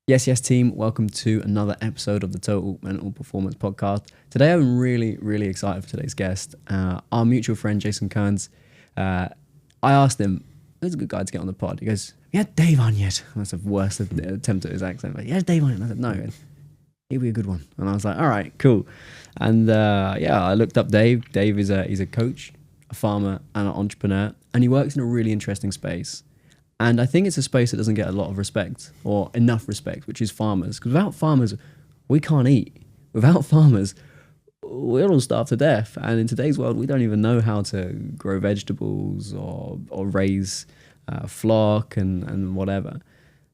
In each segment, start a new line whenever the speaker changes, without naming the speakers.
Yes, team. Welcome to another episode of the Total Mental Performance Podcast. Today, I'm really excited for today's guest, our mutual friend Jason Kearns. I asked him, "Who's a good guy to get on the pod?" He goes, "Have you had Dave on yet?" That's the worst attempt at his accent. But "Yeah, Dave on it." And I said, "No, he'll be a good one." And I was like, "All right, cool." And I looked up Dave. Dave is he's a coach, a farmer, and an entrepreneur, and he works in a really interesting space. And I think it's a space that doesn't get a lot of respect or enough respect, which is farmers. Because without farmers, we can't eat. Without farmers, we'll all starve to death. And in today's world, we don't even know how to grow vegetables or raise flock and whatever.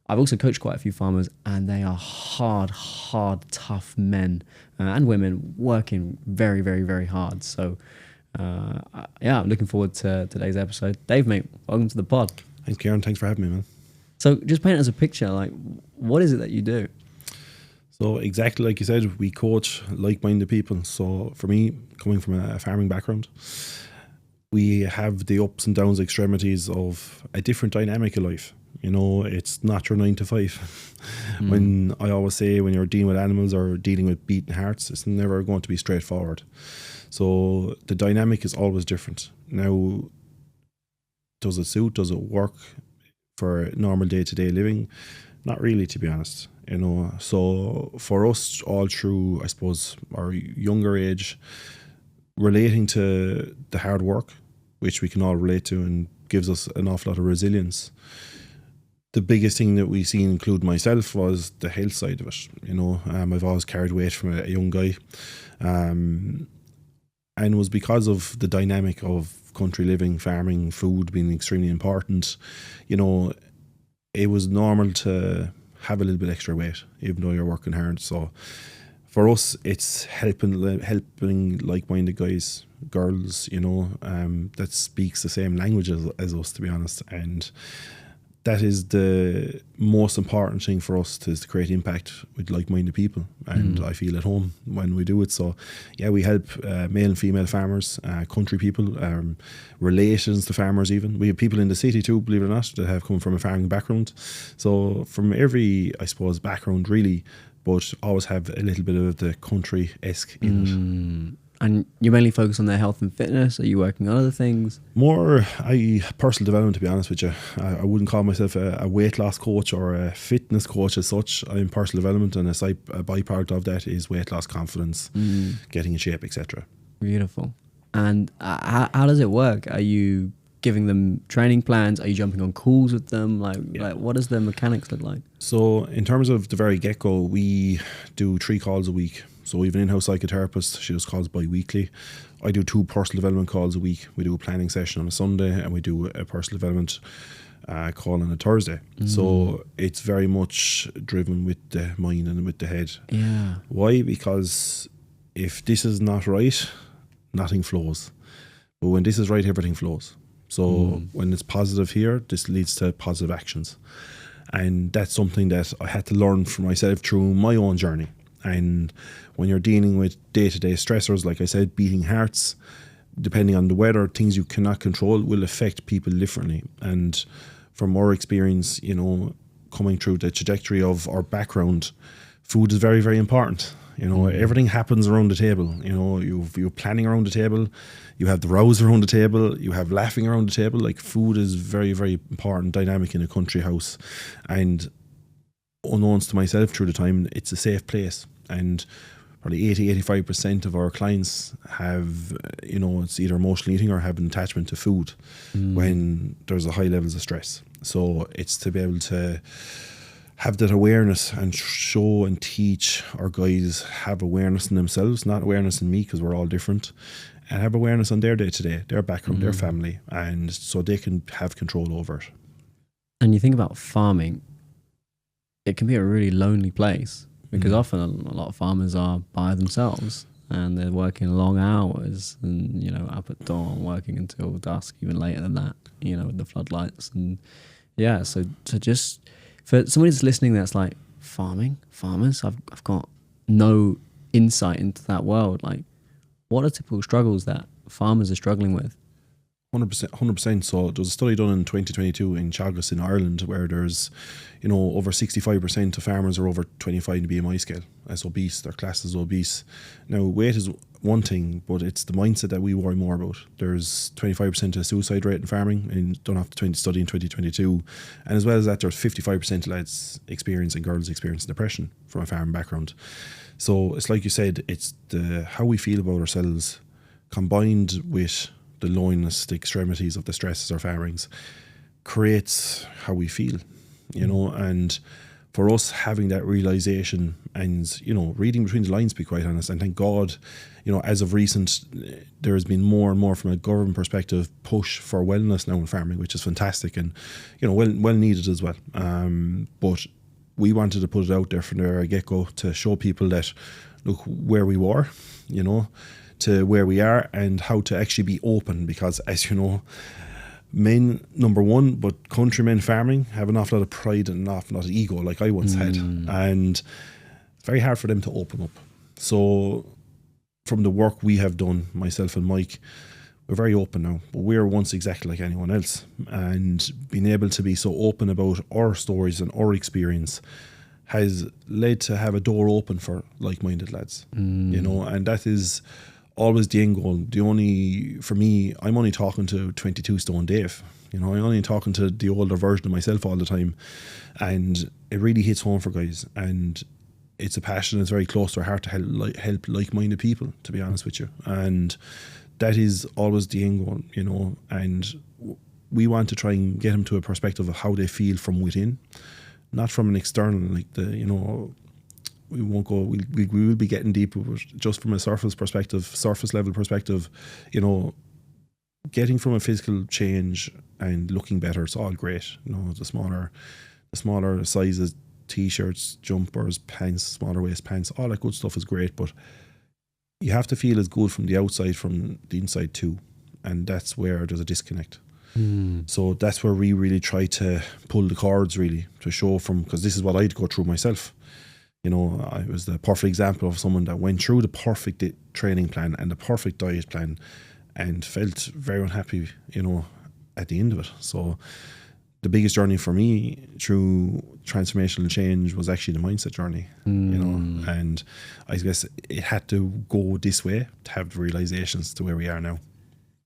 I've also coached quite a few farmers, and they are hard, tough men and women working very hard. So, I'm looking forward to today's episode. Dave, mate, welcome to the pod.
Thanks, Kieran. Thanks for having me, man.
So just paint us a picture, like, what is it that you do?
So exactly like you said, we coach like-minded people. So for me, coming from a farming background, we have the ups and downs, extremities of a different dynamic of life. You know, it's not your 9 to 5. When I always say, when you're dealing with animals or dealing with beating hearts, it's never going to be straightforward. So the dynamic is always different. Now, does it suit? Does it work for normal day-to-day living? Not really, to be honest. You know, so for us, all through, I suppose, our younger age, relating to the hard work, which we can all relate to and gives us an awful lot of resilience. The biggest thing that we see, include myself, was the health side of it. You know, I've always carried weight from a young guy, and it was because of the dynamic of country living, farming, food being extremely important. You know, it was normal to have a little bit extra weight, even though you're working hard. So for us, it's helping like-minded guys, girls, you know, that speaks the same language as us, to be honest. And that is the most important thing for us, is to create impact with like-minded people. And I feel at home when we do it. So yeah, we help male and female farmers, country people, relations to farmers even. We have people in the city too, believe it or not, that have come from a farming background. So from every, I suppose, background really, but always have a little bit of the country-esque in it.
And you mainly focus on their health and fitness? Are you working on other things?
More personal development, to be honest with you. I wouldn't call myself a weight loss coach or a fitness coach as such. I'm personal development, and a byproduct of that is weight loss, confidence, getting in shape, etc.
Beautiful. And how does it work? Are you giving them training plans? Are you jumping on calls with them? Like what does the mechanics look like? So
in terms of the very get-go, we do 3 calls a week. So we have an in-house psychotherapist. She does calls bi-weekly. I do 2 personal development calls a week. We do a planning session on a Sunday, and we do a personal development call on a Thursday. So it's very much driven with the mind and with the head.
Yeah.
Why? Because if this is not right, nothing flows. But when this is right, everything flows. So when it's positive here, this leads to positive actions. And that's something that I had to learn for myself through my own journey. And when you're dealing with day-to-day stressors, like I said, beating hearts, depending on the weather, things you cannot control will affect people differently. And from our experience, you know, coming through the trajectory of our background, food is very important. You know, everything happens around the table. You know, you're planning around the table, you have the rows around the table, you have laughing around the table. Like, food is very important dynamic in a country house. And unknowns to myself through the time, it's a safe place. And probably 80-85% of our clients have, you know, it's either emotional eating or have an attachment to food when there's a high levels of stress. So it's to be able to have that awareness and show and teach our guys, have awareness in themselves, not awareness in me, because we're all different, and have awareness on their day-to-day, their background, their family, and so they can have control over it.
And you think about farming, it can be a really lonely place. Because often a lot of farmers are by themselves, and they're working long hours, and, you know, up at dawn, working until dusk, even later than that, you know, with the floodlights. And yeah, so just for somebody that's listening that's like, farmers, I've got no insight into that world. Like, what are typical struggles that farmers are struggling with?
100%. So there was a study done in 2022 in Teagasc in Ireland where there's, over 65% of farmers are over 25 in the BMI scale as obese. They're classed as obese. Now, weight is one thing, but it's the mindset that we worry more about. There's 25% of suicide rate in farming, and done after 20 study in 2022. And as well as that, there's 55% of lads experience and girls experience depression from a farming background. So it's like you said, it's the how we feel about ourselves combined with the loneliness, the extremities of the stresses of farmings creates how we feel, and for us having that realization and, reading between the lines, to be quite honest, and thank God, as of recent, there has been more and more from a government perspective push for wellness now in farming, which is fantastic and, well needed as well. But we wanted to put it out there from the very get-go to show people that, look, where we were, to where we are and how to actually be open, because as you know, men, number one, but countrymen farming have an awful lot of pride and an awful lot of ego, like I once had, and it's very hard for them to open up. So from the work we have done, myself and Mike, we're very open now, but we're once exactly like anyone else, and being able to be so open about our stories and our experience has led to have a door open for like-minded lads, and that is always the end goal. For me, I'm only talking to 22 stone Dave. I'm only talking to the older version of myself all the time. And it really hits home for guys. And it's a passion that's very close to our heart to help like-minded people, to be honest with you. And that is always the end goal, and we want to try and get them to a perspective of how they feel from within, not from an external, like we won't go, we will be getting deeper, but just from a surface level perspective, getting from a physical change and looking better, it's all great. The smaller sizes, t-shirts, jumpers, pants, smaller waist pants, all that good stuff is great, but you have to feel as good from the outside, from the inside too. And that's where there's a disconnect. So that's where we really try to pull the cords, really, to show because this is what I'd go through myself. I was the perfect example of someone that went through the perfect training plan and the perfect diet plan and felt very unhappy, at the end of it. So the biggest journey for me through transformational change was actually the mindset journey, and I guess it had to go this way to have the realizations to where we are now.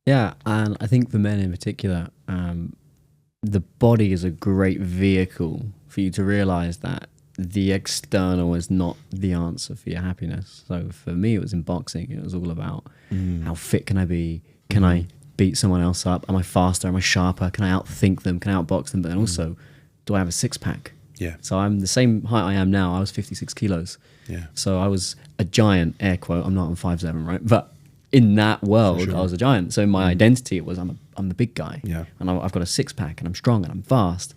Yeah, and I think for men in particular, the body is a great vehicle for you to realize that the external is not the answer for your happiness. So for me, it was in boxing. It was all about how fit can I be? Can I beat someone else up? Am I faster? Am I sharper? Can I outthink them? Can I outbox them? But then also, do I have a six-pack?
Yeah.
So I'm the same height I am now. I was 56 kilos.
Yeah.
So I was a giant, air quote. I'm not on 5'7", right? But in that world, sure, I was a giant. So my identity was I'm the big guy.
Yeah.
And I've got a six-pack and I'm strong and I'm fast.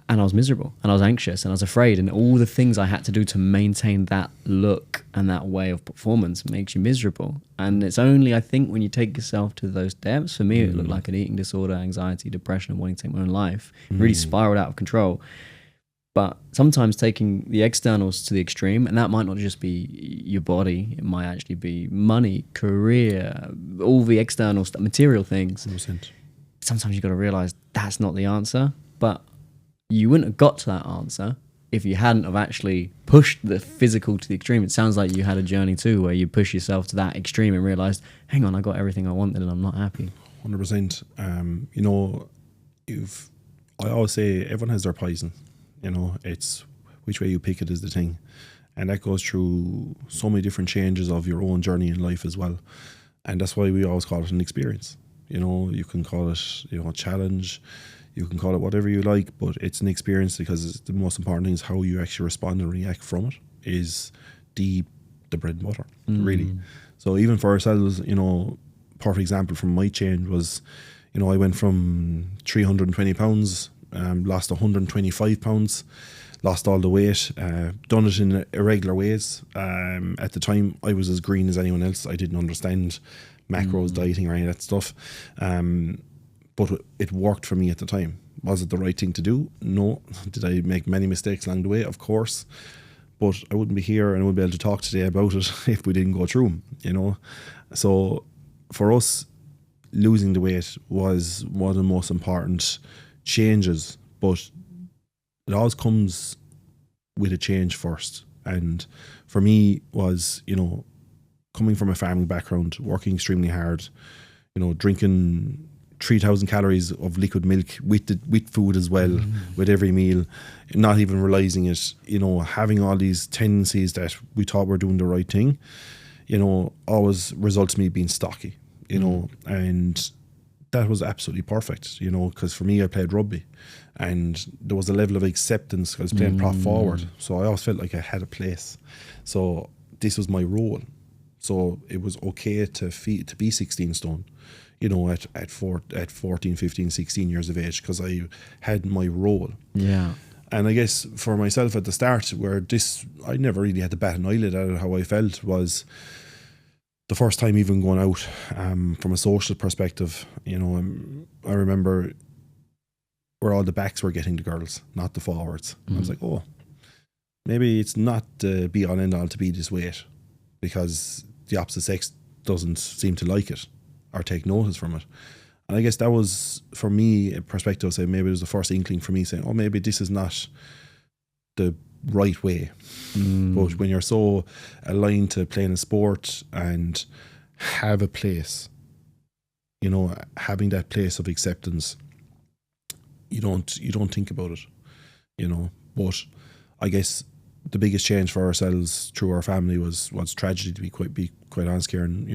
And I was miserable and I was anxious and I was afraid, and all the things I had to do to maintain that look and that way of performance makes you miserable. And it's only, I think, when you take yourself to those depths, for me, it looked like an eating disorder, anxiety, depression, and wanting to take my own life, really spiraled out of control. But sometimes taking the externals to the extreme, and that might not just be your body, it might actually be money, career, all the external stuff, material things.
100%.
Sometimes you've got to realize that's not the answer. But you wouldn't have got to that answer if you hadn't have actually pushed the physical to the extreme. It sounds like you had a journey too, where you push yourself to that extreme and realized, hang on, I got everything I wanted and I'm not happy.
100%. I always say everyone has their poison. It's which way you pick it is the thing. And that goes through so many different changes of your own journey in life as well. And that's why we always call it an experience. You can call it, a challenge. You can call it whatever you like, but it's an experience, because the most important thing is how you actually respond and react from it is the bread and butter, really. So even for ourselves, perfect example from my change was, I went from 320 pounds, lost 125 pounds, lost all the weight, done it in irregular ways. At the time, I was as green as anyone else. I didn't understand macros, dieting, or any of that stuff. But it worked for me at the time. Was it the right thing to do? No. Did I make many mistakes along the way? Of course. But I wouldn't be here and I wouldn't be able to talk today about it if we didn't go through them, So for us, losing the weight was one of the most important changes, but it always comes with a change first. And for me was, coming from a farming background, working extremely hard, drinking 3,000 calories of liquid milk with food as well, with every meal, not even realizing it, having all these tendencies that we thought were doing the right thing, always results in me being stocky, and that was absolutely perfect, because for me, I played rugby and there was a level of acceptance. I was playing prop forward, so I always felt like I had a place. So this was my role. So it was okay to be 16 stone, at 14, 15, 16 years of age, because I had my role.
Yeah.
And I guess for myself at the start, I never really had to bat an eyelid at it. How I felt was the first time even going out, from a social perspective, I remember where all the backs were getting the girls, not the forwards. I was like, oh, maybe it's not the be all end all to be this weight, because the opposite sex doesn't seem to like it or take notice from it. And I guess that was, for me, a perspective, say maybe it was the first inkling for me saying, oh, maybe this is not the right way. But when you're so aligned to playing a sport and have a place, having that place of acceptance, you don't think about it, but I guess the biggest change for ourselves through our family was tragedy, to be quite honest, Kieran.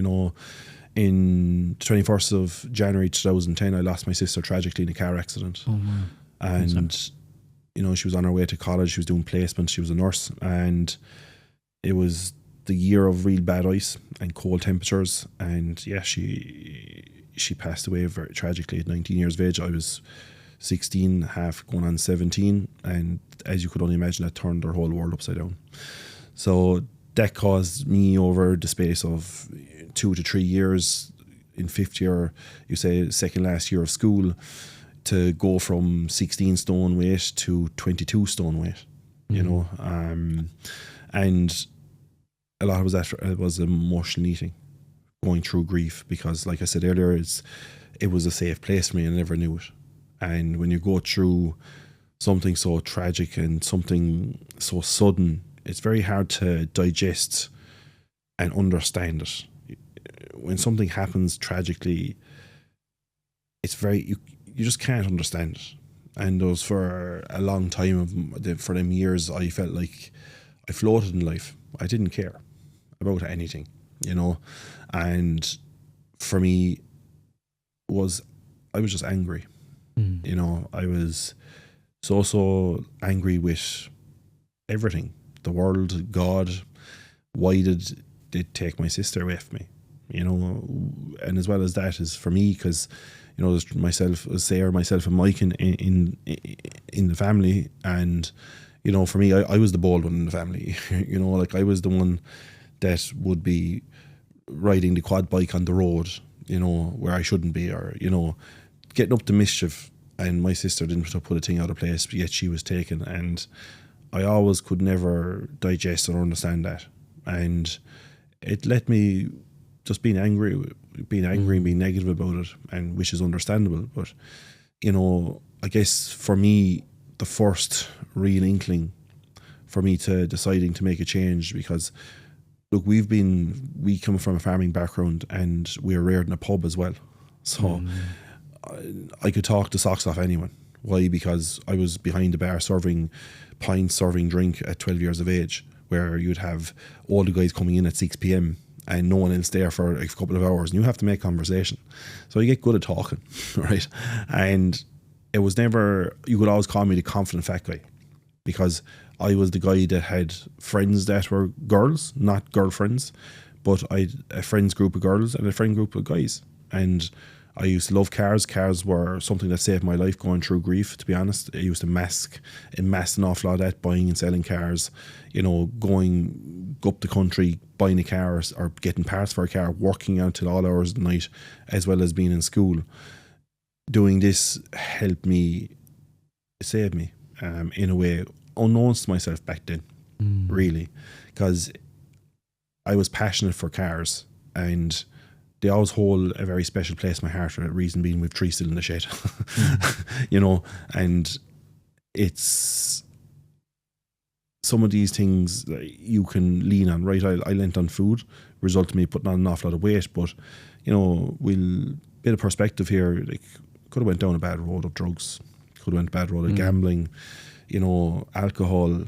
In 21st of January 2010, I lost my sister tragically in a car accident.
Oh, man.
And she was on her way to college. She was doing placement. She was a nurse, and it was the year of real bad ice and cold temperatures. And yeah, she passed away very tragically at 19 years of age. I was 16, half going on 17, and as you could only imagine, that turned our whole world upside down. So that caused me, over the space of 2 to 3 years, in fifth year, you say second last year of school, to go from 16 stone weight to 22 stone weight, and a lot of it was emotional eating, going through grief, because like I said earlier, it was a safe place for me, and I never knew it. And when you go through something so tragic and something so sudden, it's very hard to digest and understand it. When something happens tragically, it's you just can't understand it. And those, for a long time, for them years, I felt like I floated in life. I didn't care about anything, and for me, I was just angry. I was so angry with everything, the world, God. Why did they take my sister away from me? And as well as that is for me, because there's myself, Sarah, myself, and Mike in the family, and for me, I was the bold one in the family. Like I was the one that would be riding the quad bike on the road, where I shouldn't be, or getting up to mischief. And my sister didn't put a thing out of place, but yet she was taken, and I always could never digest or understand that. And it let me just being angry and being negative about it, and which is understandable. But I guess for me, the first real inkling for me to deciding to make a change, because look, we come from a farming background, and we were reared in a pub as well, so I could talk the socks off anyone. Why? Because I was behind the bar serving pints, serving drink at 12 years of age, where you'd have all the guys coming in at 6 p.m. and no one else there for a couple of hours, and you have to make conversation. So you get good at talking, right? And it was never, you could always call me the confident fat guy, because I was the guy that had friends that were girls, not girlfriends, but I had a friends group of girls and a friend group of guys. And I used to love cars. Cars were something that saved my life going through grief, to be honest. I used to amass an awful lot of that, buying and selling cars, going up the country, buying a car or getting parts for a car, working out till all hours of the night, as well as being in school. Doing this helped me, saved me, in a way, unknowns to myself back then, really, because I was passionate for cars, and they always hold a very special place in my heart. And the reason being, we've 3 still in the shed, you know, and it's some of these things that you can lean on, right? I lent on food, result of me putting on an awful lot of weight, but you know, we'll bit of perspective here. Like, could have went down a bad road of drugs, could have went a bad road of gambling, you know, alcohol,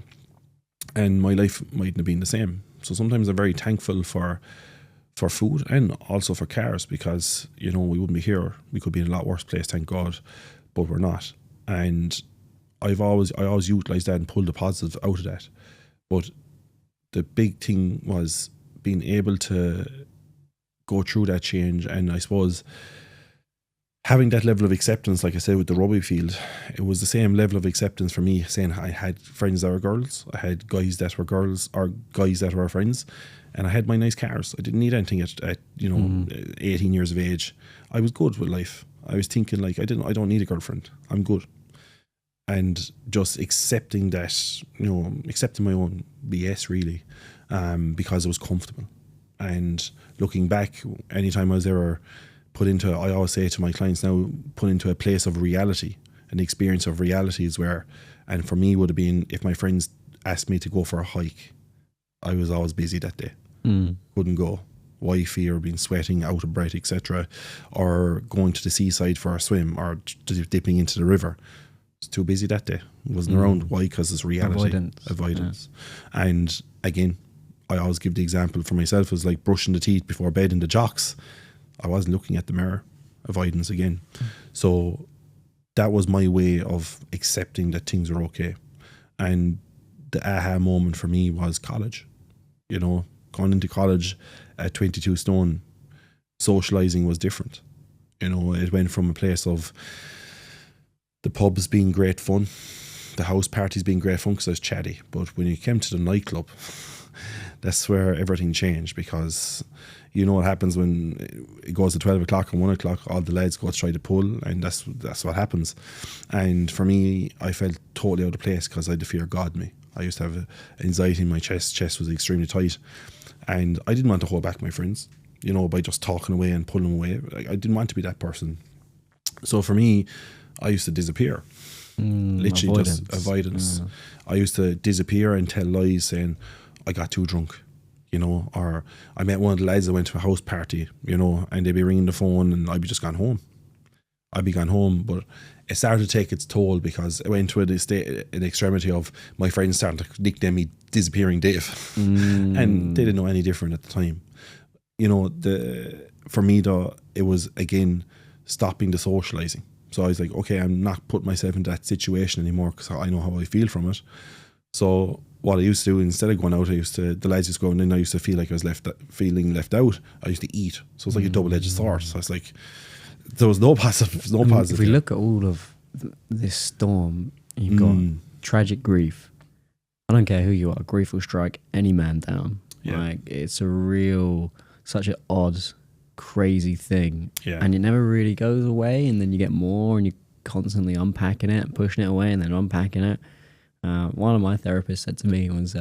and my life mightn't have been the same. So sometimes I'm very thankful for food and also for cars, because you know, we wouldn't be here. We could be in a lot worse place, thank God, but we're not. And I always utilised that and pulled the positive out of that. But the big thing was being able to go through that change, and I suppose having that level of acceptance, like I said with the rugby field, it was the same level of acceptance for me, saying I had friends that were girls, I had guys that were girls, or guys that were friends, and I had my nice cars. I didn't need anything at 18 years of age. I was good with life. I was thinking like I don't need a girlfriend. I'm good. And just accepting that, you know, accepting my own BS really, because it was comfortable. And looking back, anytime I was ever put into, I always say to my clients now, put into a place of reality, an experience of reality is where, and for me would have been if my friends asked me to go for a hike, I was always busy that day. Couldn't go. Wifey, or being sweating, out of breath, etc. Or going to the seaside for a swim, or dipping into the river. It's too busy that day. It wasn't around. Why? Because it's reality. Avoidance. Yeah. And again, I always give the example for myself as like brushing the teeth before bed in the jocks. I wasn't looking at the mirror. Avoidance again. So that was my way of accepting that things are okay. And the aha moment for me was college. You know, going into college at 22 stone, socialising was different. You know, it went from a place of the pubs being great fun, the house parties being great fun because I was chatty. But when you came to the nightclub, that's where everything changed, because you know what happens when it goes to 12 o'clock and 1 o'clock, all the lads go to try to pull, and that's what happens. And for me, I felt totally out of place because I had the fear of God in me. I used to have anxiety in my chest was extremely tight, and I didn't want to hold back my friends, you know, by just talking away and pulling them away. I didn't want to be that person. So for me, I used to disappear. Literally avoidance. Just avoidance. I used to disappear and tell lies saying I got too drunk, you know, or I met one of the lads that went to a house party, you know, and they'd be ringing the phone and I'd be just gone home. But it started to take its toll, because it went to an extremity of my friends starting to nickname me Disappearing Dave. And they didn't know any different at the time. You know, for me though, it was again stopping the socialising. So I was like, okay, I'm not putting myself in that situation anymore because I know how I feel from it. So what I used to do, instead of going out, the lads used to go, and then I used to feel like I was feeling left out. I used to eat. So it's like a double-edged sword. So it's like, there was no positive.
If we look at all of this storm, you've got tragic grief. I don't care who you are, grief will strike any man down. Yeah. Like, it's such an odd, crazy thing, and it never really goes away, and then you get more, and you're constantly unpacking it and pushing it away and then unpacking it. One of my therapists said to me was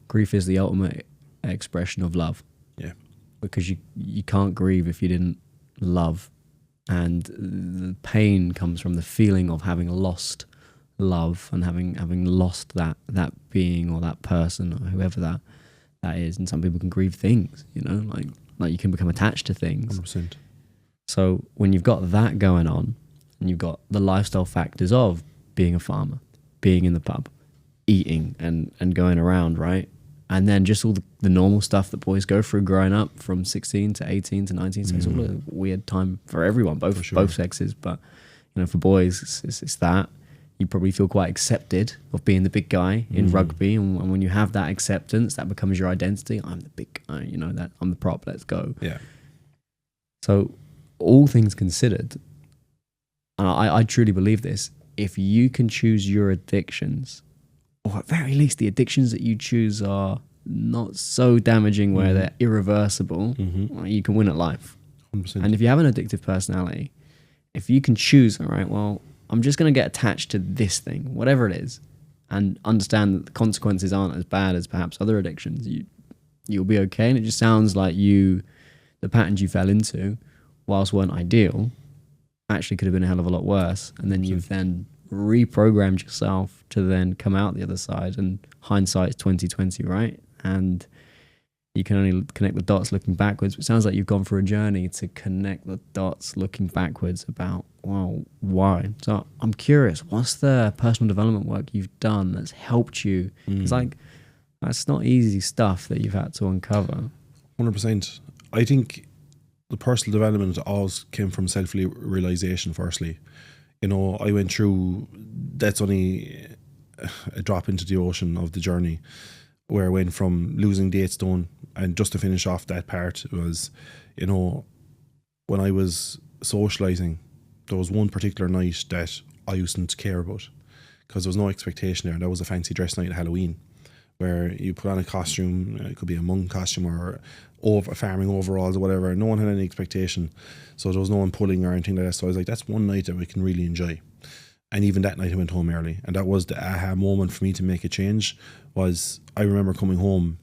grief is the ultimate expression of love, because you can't grieve if you didn't love, and the pain comes from the feeling of having lost love and having lost that being or that person or whoever that is. And some people can grieve things, you know, like you can become attached to things.
100%.
So when you've got that going on, and you've got the lifestyle factors of being a farmer, being in the pub, eating and going around, right? And then just all the normal stuff that boys go through growing up from 16 to 18 to 19. So it's all a weird time for everyone, both sexes. But, you know, for boys, it's that. You probably feel quite accepted of being the big guy in rugby. And when you have that acceptance, that becomes your identity. I'm the big guy, you know, that I'm the prop, let's go.
Yeah.
So all things considered, and I truly believe this, if you can choose your addictions, or at very least the addictions that you choose are not so damaging where they're irreversible, you can win at life.
100%.
And if you have an addictive personality, if you can choose, all right, well, I'm just going to get attached to this thing, whatever it is, and understand that the consequences aren't as bad as perhaps other addictions, you'll be okay. And it just sounds like you the patterns you fell into, whilst weren't ideal, actually could have been a hell of a lot worse. And then you've then reprogrammed yourself to then come out the other side. And hindsight's 2020, right? And you can only connect the dots looking backwards. It sounds like you've gone for a journey to connect the dots looking backwards about, well, why? So I'm curious, what's the personal development work you've done that's helped you? It's like, that's not easy stuff that you've had to uncover.
100%. I think the personal development always came from self-realization firstly. You know, I went through, that's only a drop into the ocean of the journey, where I went from losing the 8 stone. And just to finish off that part was, you know, when I was socialising, there was one particular night that I used to care about because there was no expectation there. That was a fancy dress night at Halloween, where you put on a costume, it could be a monk costume or farming overalls or whatever. No one had any expectation. So there was no one pulling or anything like that. So I was like, that's one night that we can really enjoy. And even that night I went home early. And that was the aha moment for me to make a change. Was I remember coming home,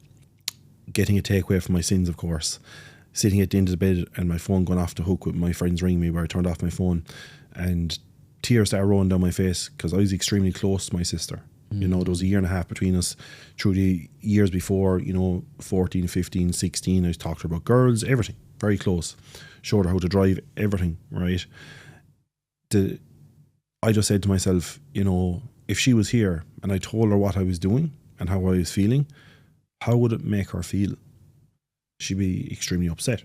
getting a takeaway from my sins, of course, sitting at the end of the bed and my phone going off the hook with my friends ringing me where I turned off my phone, and tears started rolling down my face because I was extremely close to my sister. You know, there was a year and a half between us. Through the years before, you know, 14, 15, 16, I talked to her about girls, everything, very close. Showed her how to drive, everything, right? I just said to myself, you know, if she was here and I told her what I was doing and how I was feeling, how would it make her feel? She'd be extremely upset.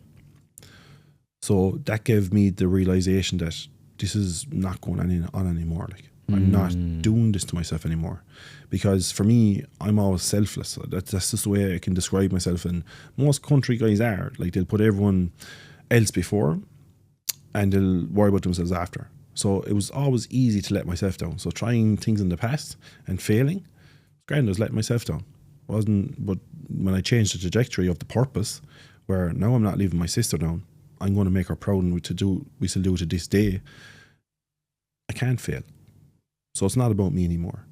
So that gave me the realization that this is not going on anymore. Like, I'm not doing this to myself anymore, because for me, I'm always selfless. That's just the way I can describe myself. And most country guys are like, they'll put everyone else before and they'll worry about themselves after. So it was always easy to let myself down. So trying things in the past and failing, grand, I was letting myself down. But when I changed the trajectory of the purpose, where now I'm not leaving my sister down, I'm going to make her proud, and we still do it to this day, I can't fail. So it's not about me anymore.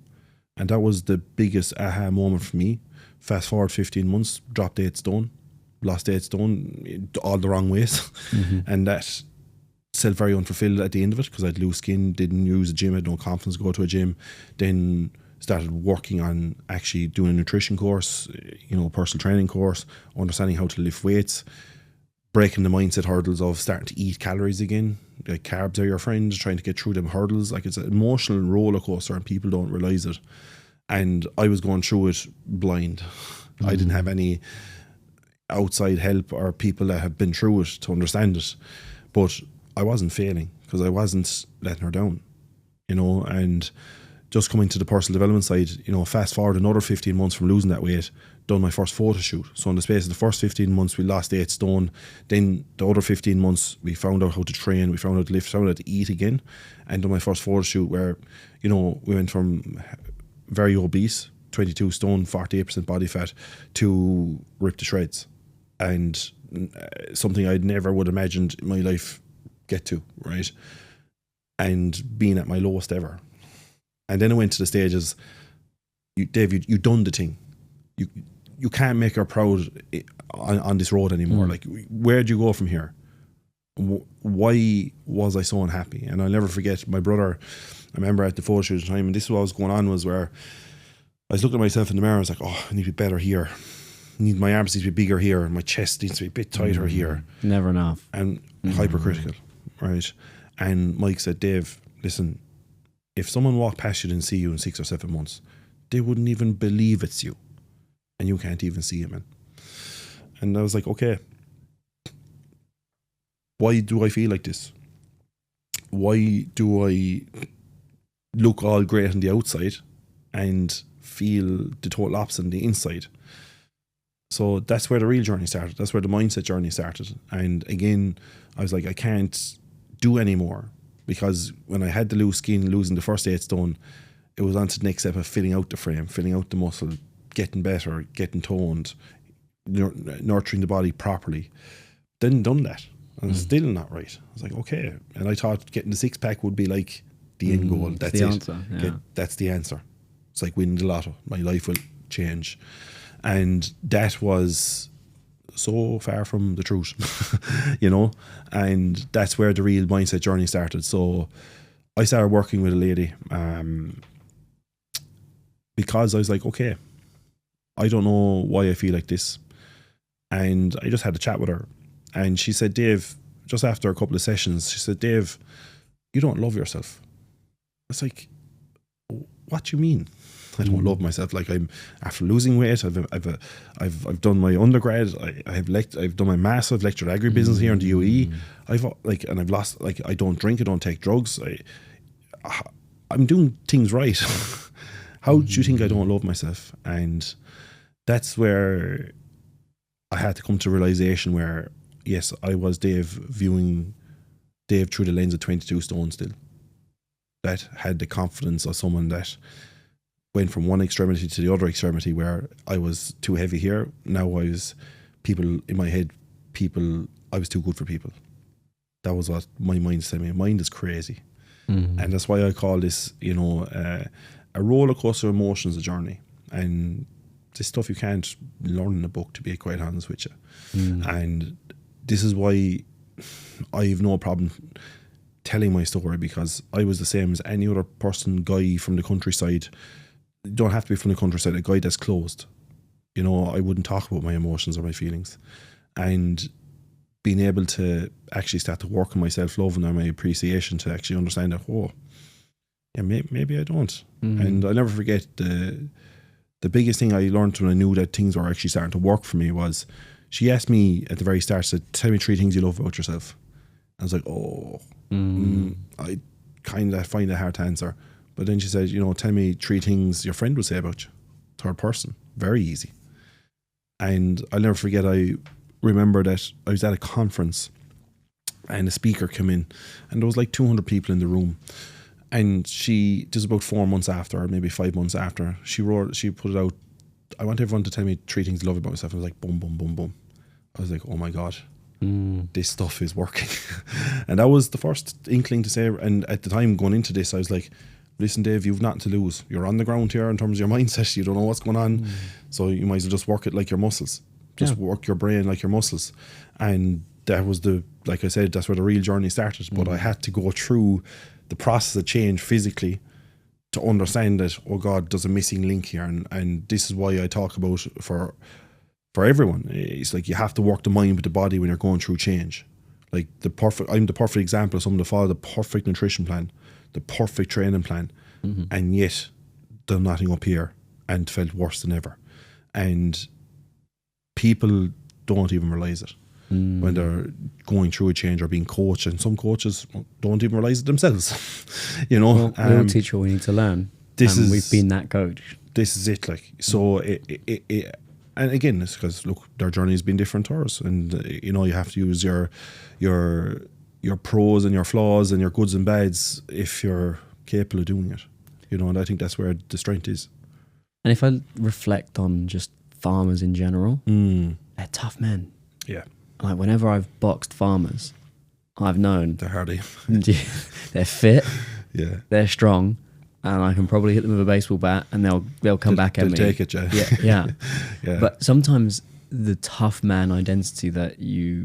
And that was the biggest aha moment for me. Fast forward 15 months, dropped 8 stone, lost 8 stone, all the wrong ways. And that felt very unfulfilled at the end of it, because I had loose skin, didn't use a gym, had no confidence to go to a gym. Then started working on actually doing a nutrition course, you know, personal training course, understanding how to lift weights, breaking the mindset hurdles of starting to eat calories again. Like, carbs are your friend, trying to get through them hurdles. Like, it's an emotional roller coaster and people don't realize it. And I was going through it blind. I didn't have any outside help or people that have been through it to understand it. But I wasn't failing because I wasn't letting her down, you know. And just coming to the personal development side, you know, fast forward another 15 months from losing that weight, done my first photo shoot. So in the space of the first 15 months, we lost 8 stone. Then the other 15 months, we found out how to train, we found out how to lift, found out how to eat again, and done my first photo shoot where, you know, we went from very obese, 22 stone, 48% body fat, to ripped to shreds. And something I'd never would imagined in my life get to, right? And being at my lowest ever. And then I went to the stages, Dave, you've done the thing. You can't make her proud on this road anymore. Like, where do you go from here? Why was I so unhappy? And I'll never forget my brother. I remember at the photo shoot at the time, and this is what was going on, was where I was looking at myself in the mirror. I was like, oh, I need to be better here. My arms need to be bigger here. My chest needs to be a bit tighter here.
Never enough.
And hypercritical, right? And Mike said, Dave, listen, if someone walked past you and see you in 6 or 7 months, they wouldn't even believe it's you. And you can't even see it, man. And I was like, okay, why do I feel like this? Why do I look all great on the outside and feel the total opposite on the inside? So that's where the real journey started. That's where the mindset journey started. And again, I was like, I can't do anymore, because when I had the loose skin, losing the first 8 stone, it was on to the next step of filling out the frame, filling out the muscle, getting better, getting toned, nurturing the body properly. Didn't done that. And it's still not right. I was like, okay. And I thought getting the 6-pack would be like the end goal. That's
the
it.
answer. Yeah.
That's the answer. It's like winning the lotto. My life will change. And that was so far from the truth, you know, and that's where the real mindset journey started. So I started working with a lady because I was like, okay, I don't know why I feel like this. And I just had a chat with her. And she said, Dave, just after a couple of sessions, she said, Dave, you don't love yourself. It's like, what do you mean? I don't love myself. Like, I'm after losing weight. I've done my undergrad. I've done my master's. I've lectured agribusiness here in the UE. I've lost. Like, I don't drink. I don't take drugs. I'm doing things right. How do you think I don't love myself? And that's where I had to come to realization where, yes, I was viewing Dave through the lens of 22 stone still. That had the confidence of someone that went from one extremity to the other extremity, where I was too heavy here. Now I was in my head, I was too good for people. That was what my mind said to me. Mind is crazy. And that's why I call this, a roller coaster of emotions, a journey. And this stuff you can't learn in a book, to be quite honest with you. And this is why I have no problem telling my story, because I was the same as any other person, guy from the countryside. You don't have to be from the countryside, a guy that's closed. I wouldn't talk about my emotions or my feelings. And being able to actually start to work on my self-love and my appreciation to actually understand that, maybe I don't. And I'll never forget the biggest thing I learned when I knew that things were actually starting to work for me was, she asked me at the very start, said, tell me 3 things you love about yourself. I was like, I kind of find it hard to answer. But then she said, tell me 3 things your friend would say about you. 3rd person. Very easy. And I'll never forget, I remember that I was at a conference and a speaker came in and there was like 200 people in the room. And this was about 4 months after, or maybe 5 months after, she put it out, I want everyone to tell me 3 things you love about myself. I was like, boom, boom, boom, boom. I was like, oh my God, this stuff is working. And that was the first inkling to say, and at the time going into this, I was like, listen, Dave, you've nothing to lose. You're on the ground here in terms of your mindset. You don't know what's going on. So you might as well just work it like your muscles. Just work your brain like your muscles. And that was like I said, that's where the real journey started. But I had to go through the process of change physically to understand that, oh God, there's a missing link here. And this is why I talk about for everyone. It's like you have to work the mind with the body when you're going through change. Like I'm the perfect example of someone to follow the perfect nutrition plan, the perfect training plan, and yet done nothing up here and felt worse than ever. And people don't even realize it when they're going through a change or being coached, and some coaches don't even realize it themselves.
Well, we all teach what we need to learn. We've been that coach.
This is it. Like, so it and again, it's because, look, their journey has been different to ours, and you have to use your pros and your flaws and your goods and bads if you're capable of doing it. And I think that's where the strength is.
And if I reflect on just farmers in general, they're tough men.
Yeah.
Like, whenever I've boxed farmers, I've known
they're hardy.
They're fit.
Yeah.
They're strong. And I can probably hit them with a baseball bat and they'll come back at me.
They'll take it, yeah.
Yeah.
Yeah.
But sometimes the tough man identity that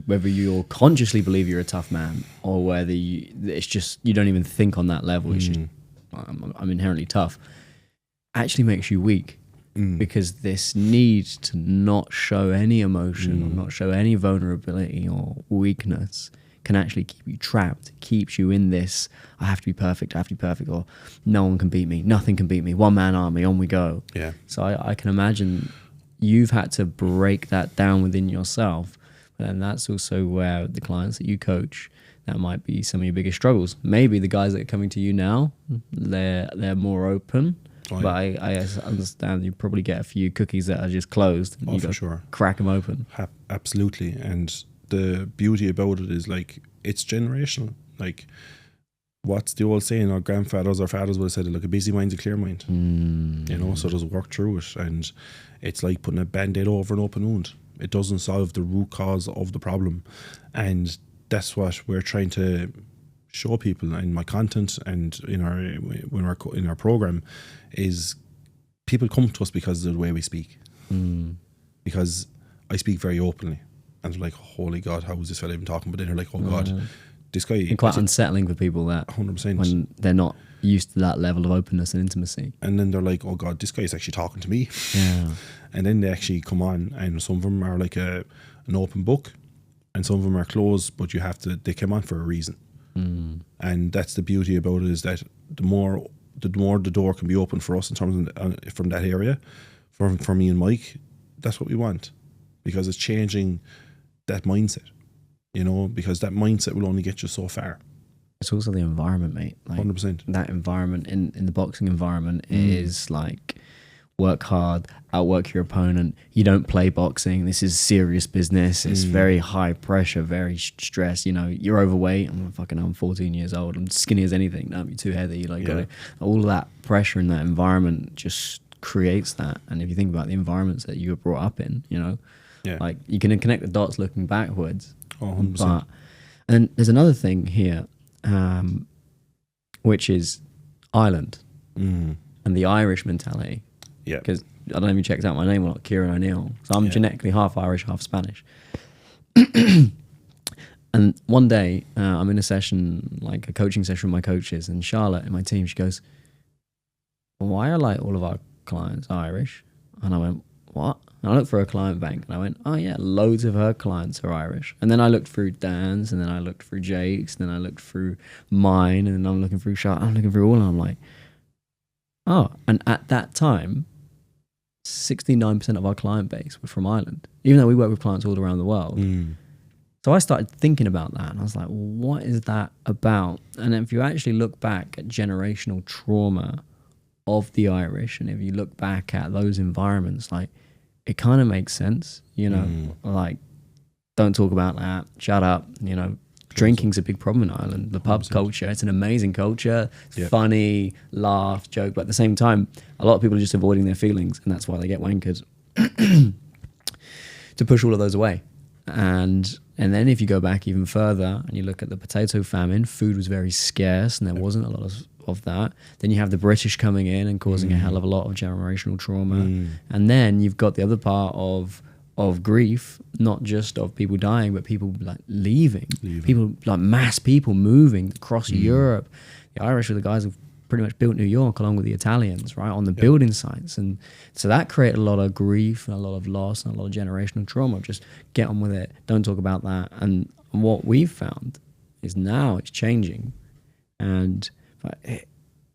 whether you consciously believe you're a tough man or whether it's just, you don't even think on that level, it's just, I'm inherently tough, actually makes you weak. Because this need to not show any emotion or not show any vulnerability or weakness can actually keep you trapped, keeps you in this, I have to be perfect, or no one can beat me, nothing can beat me, one man army, on we go.
Yeah.
So I can imagine you've had to break that down within yourself. And that's also where the clients that you coach, that might be some of your biggest struggles. Maybe the guys that are coming to you now, they're more open. But I understand you probably get a few cookies that are just closed.
Oh, for sure.
Crack them open.
Absolutely. And the beauty about it is, like, it's generational. Like, what's the old saying? Our grandfathers, our fathers would have said, look, a busy mind's a clear mind. So just work through it. And it's like putting a Band-Aid over an open wound. It doesn't solve the root cause of the problem. And that's what we're trying to show people in my content and in our program, is people come to us because of the way we speak. Because I speak very openly. and they're like, holy God, how is this fella even talking? But then they're like, oh God, this guy.
And quite unsettling for people that
100%.
when they're not used to that level of openness and intimacy.
And then they're like, oh God, this guy's actually talking to me.
Yeah.
And then they actually come on, and some of them are like an open book, and some of them are closed, but they came on for a reason. And that's the beauty about it, is that the more the door can be open for us in terms of from that area, for me and Mike, that's what we want, because it's changing that mindset, because that mindset will only get you so far.
It's also the environment, mate. Like
100%.
That environment in the boxing environment is like, work hard, outwork your opponent. You don't play boxing. This is serious business. It's very high pressure, very stress. You're overweight. I'm 14 years old. I'm skinny as anything. Don't be too heavy. All of that pressure in that environment just creates that. And if you think about the environments that you were brought up in, like you can connect the dots looking backwards.
100%.
But and there's another thing here, which is Ireland and the Irish mentality.
Yeah.
Because I don't know if you checked out my name or not, Kieran O'Neill. So I'm genetically half Irish, half Spanish. And one day I'm in a session, like a coaching session with my coaches, and Charlotte in my team, she goes, well, why are like all of our clients Irish? And I went, what? And I looked for a client bank, and I went, oh yeah, loads of her clients are Irish. And then I looked through Dan's, and then I looked through Jake's, and then I looked through mine, and then I'm looking through Charlotte. I'm looking through all, and I'm like, oh. And at that time, 69% of our client base were from Ireland, even though we work with clients all around the world. So I started thinking about that, and I was like, well, what is that about? And if you actually look back at generational trauma of the Irish, and if you look back at those environments, like, it kind of makes sense, like, don't talk about that, shut up, drinking's a big problem in Ireland. The pub 100%. Culture, it's an amazing culture. It's funny, laugh, joke, but at the same time, a lot of people are just avoiding their feelings, and that's why they get wankered. To push all of those away. And then if you go back even further and you look at the potato famine, food was very scarce, and there wasn't a lot of that. Then you have the British coming in and causing a hell of a lot of generational trauma. And then you've got the other part of grief, not just of people dying, but people like leaving. People like mass people moving across Europe. The Irish were the guys who pretty much built New York along with the Italians, right, on the building sites. And so that created a lot of grief and a lot of loss and a lot of generational trauma. Just get on with it. Don't talk about that. And what we've found is now it's changing, and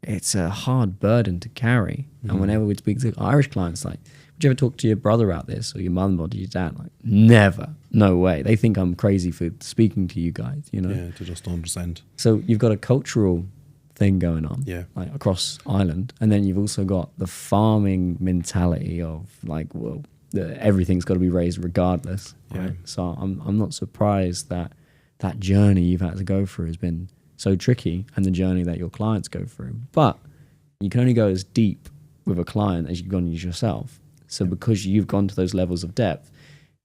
it's a hard burden to carry. And whenever we speak to Irish clients, like, would you ever talk to your brother about this, or your mum, or your dad? Like, never. No way. They think I'm crazy for speaking to you guys, Yeah,
they just don't understand.
So you've got a cultural thing going on, like across Ireland, and then you've also got the farming mentality of like, well, everything's got to be raised regardless. Right? So I'm not surprised that journey you've had to go through has been so tricky, and the journey that your clients go through. But you can only go as deep with a client as you've gone yourself. So because you've gone to those levels of depth,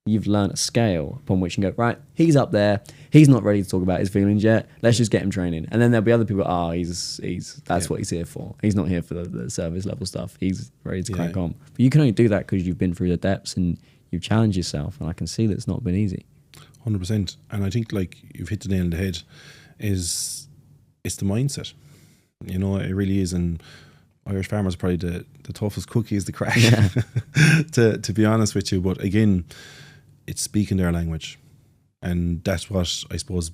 you've learned a scale upon which you can go, right, he's up there, he's not ready to talk about his feelings yet, let's just get him training. And then there'll be other people, that's what he's here for. He's not here for the service level stuff. He's ready to crack on. But you can only do that because you've been through the depths and you've challenged yourself, and I can see that it's not been easy.
100%. And I think, like, you've hit the nail on the head, it's the mindset. It really is. And Irish farmers are probably the toughest cookies to crack, to be honest with you. But again, it's speaking their language, and that's what I suppose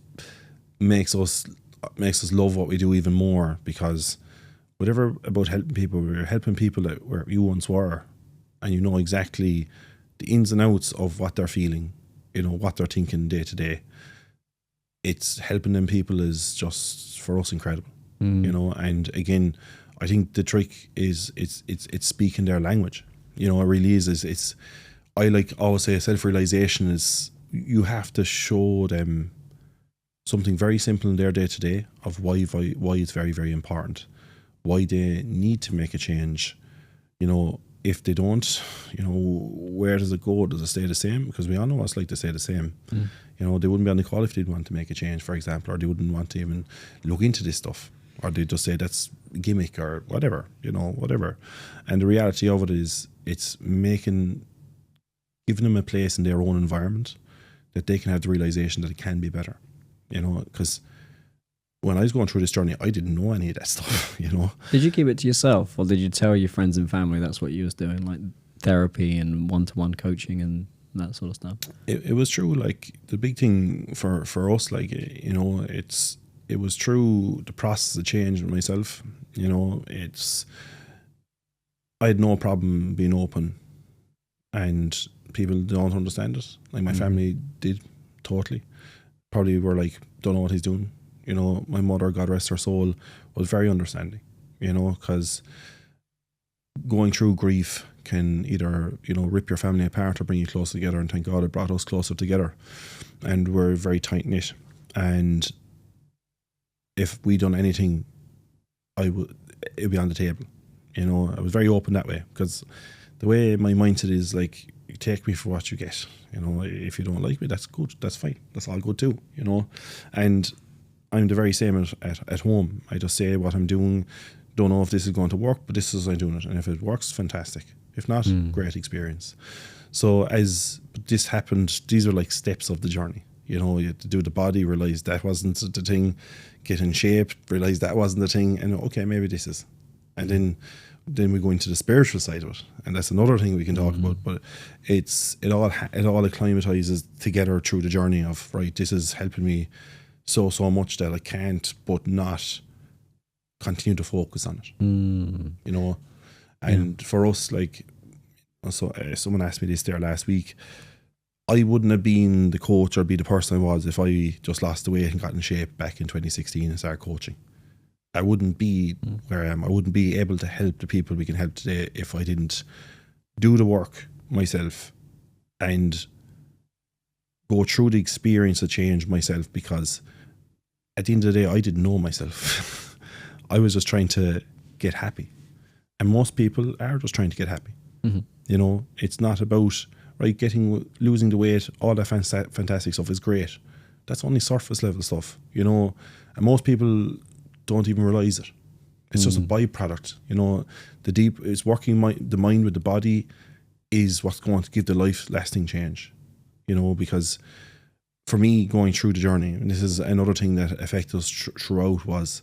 makes us love what we do even more. Because whatever about helping people, we're helping people that where you once were, and you know exactly the ins and outs of what they're feeling, what they're thinking day to day. It's helping them people is just, for us, incredible. And again, I think the trick is it's speaking their language. It really is. I like always say, self-realization is, you have to show them something very simple in their day to day of why it's very, very important, why they need to make a change. If they don't, where does it go? Does it stay the same? Because we all know what it's like to stay the same. They wouldn't be on the call if they didn't want to make a change, for example, or they wouldn't want to even look into this stuff. Or they just say that's gimmick or whatever, whatever. And the reality of it is, it's giving them a place in their own environment that they can have the realization that it can be better, you know, because when I was going through this journey, I didn't know any of that stuff, you know.
Did you keep it to yourself, or did you tell your friends and family that's what you was doing, like therapy and one-to-one coaching and that sort of stuff?
It was true. Like the big thing for us, like, you know, it was through the process of change with myself. You know, I had no problem being open, and people don't understand it. Like my family did totally. Probably were like, don't know what he's doing. You know, my mother, God rest her soul, was very understanding. You know, because going through grief can either, you know, rip your family apart or bring you closer together. And thank God it brought us closer together. And we're very tight knit. And if we done anything, it'd be on the table. You know, I was very open that way, because the way my mindset is, like, you take me for what you get. You know, if you don't like me, that's good. That's fine. That's all good too. You know, and I'm the very same at home. I just say what I'm doing. Don't know if this is going to work, but this is how I'm doing it. And if it works, fantastic. If not, great experience. So as this happened, these are like steps of the journey. You know, you had to do the body, realize that wasn't the thing. Get in shape, realize that wasn't the thing. And okay, maybe this is. And then we go into the spiritual side of it, and that's another thing we can talk about. But it all acclimatizes together through the journey of, right, this is helping me so much that I can't but not continue to focus on it. You know, and for us, like, so someone asked me this there last week. I wouldn't have been the coach or be the person I was if I just lost the weight and got in shape back in 2016 and started coaching. I wouldn't be where I am. I wouldn't be able to help the people we can help today if I didn't do the work myself and go through the experience of change myself, because at the end of the day, I didn't know myself. I was just trying to get happy. And most people are just trying to get happy. You know, it's not about, right, losing the weight, all that fantastic stuff is great. That's only surface level stuff, you know, and most people don't even realize it. It's just a byproduct, you know. It's working the mind with the body is what's going to give the life lasting change, you know, because for me, going through the journey, and this is another thing that affected us throughout, was,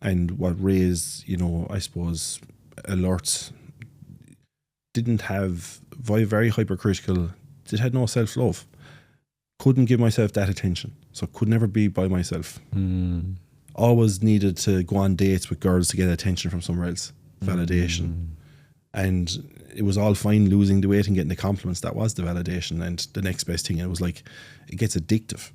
and what raised, you know, I suppose, alerts, didn't have, very hypercritical, had no self-love, couldn't give myself that attention, so could never be by myself. Always needed to go on dates with girls to get attention from somewhere else, validation. And it was all fine losing the weight and getting the compliments. That was the validation. And the next best thing, it was like, it gets addictive.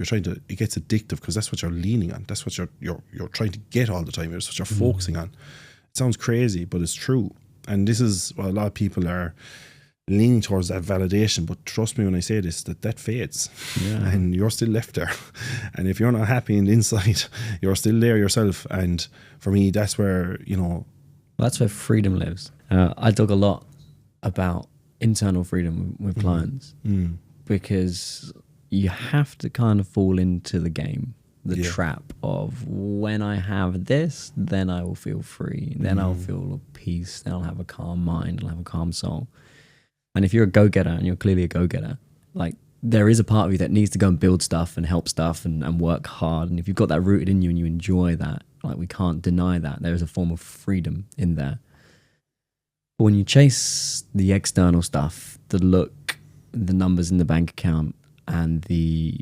It gets addictive because that's what you're leaning on. That's what you're trying to get all the time. It's what you're focusing on. It sounds crazy, but it's true. And this is what a lot of people are leaning towards, that validation. But trust me when I say this, that fades, and you're still left there. And if you're not happy in the inside, you're still there yourself. And for me, that's where, you know,
that's where freedom lives. I talk a lot about internal freedom with clients, because you have to kind of fall into the game, the trap of, when I have this, then I will feel free, then I'll feel peace, then I'll have a calm mind, I'll have a calm soul. And if you're a go-getter, and you're clearly a go-getter, like, there is a part of you that needs to go and build stuff and help stuff and work hard. And if you've got that rooted in you and you enjoy that, like, we can't deny that. There is a form of freedom in there. But when you chase the external stuff, the look, the numbers in the bank account, and the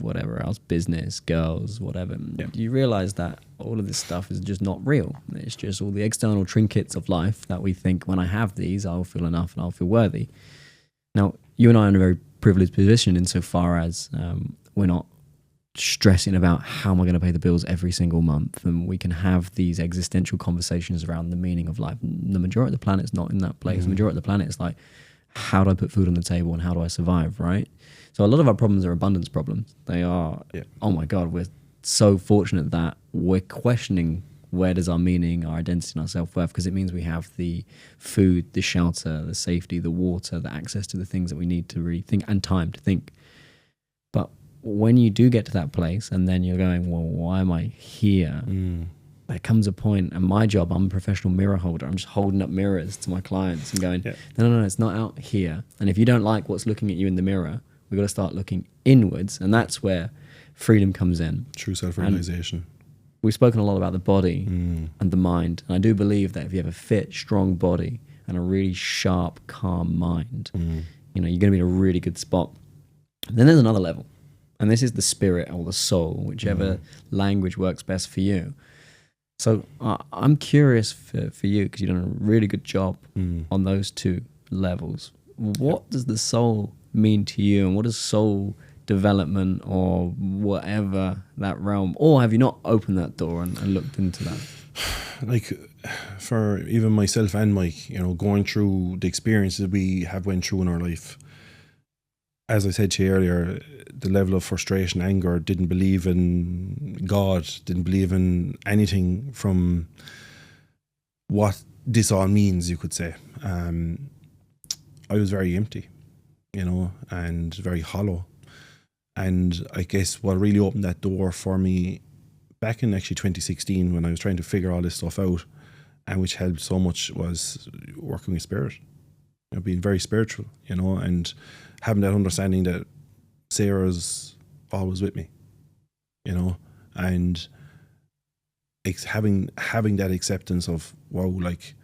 whatever else, business, girls, whatever, you realize that all of this stuff is just not real. It's just all the external trinkets of life that we think, when I have these, I'll feel enough and I'll feel worthy. Now, you and I are in a very privileged position insofar as we're not stressing about how am I going to pay the bills every single month, and we can have these existential conversations around the meaning of life. The majority of the planet's not in that place. The majority of the planet is like, how do I put food on the table and how do I survive, right? So a lot of our problems are abundance problems. They are, oh my God, we're so fortunate that we're questioning, where does our meaning, our identity, and our self-worth, because it means we have the food, the shelter, the safety, the water, the access to the things that we need to really think, and time to think. But when you do get to that place, and then you're going, well, why am I here? There comes a point, and my job, I'm a professional mirror holder. I'm just holding up mirrors to my clients and going, no, it's not out here. And if you don't like what's looking at you in the mirror, we've got to start looking inwards, and that's where freedom comes in.
True self-realization.
We've spoken a lot about the body and the mind, and I do believe that if you have a fit, strong body and a really sharp, calm mind, you know, you're going to be in a really good spot. And then there's another level, and this is the spirit or the soul, whichever language works best for you. So I'm curious for you, because you've done a really good job on those two levels. What does the soul mean to you, and what does soul development or whatever that realm, or have you not opened that door and looked into that?
Like, for even myself and Mike, you know, going through the experiences we have went through in our life, as I said to you earlier, the level of frustration, anger, didn't believe in God, didn't believe in anything from what this all means, you could say. I was very empty, you know, and very hollow. And I guess what really opened that door for me back in actually 2016, when I was trying to figure all this stuff out, and which helped so much, was working with spirit, you know, being very spiritual, you know, and having that understanding that Sarah's always with me, you know, and having that acceptance of, wow, like,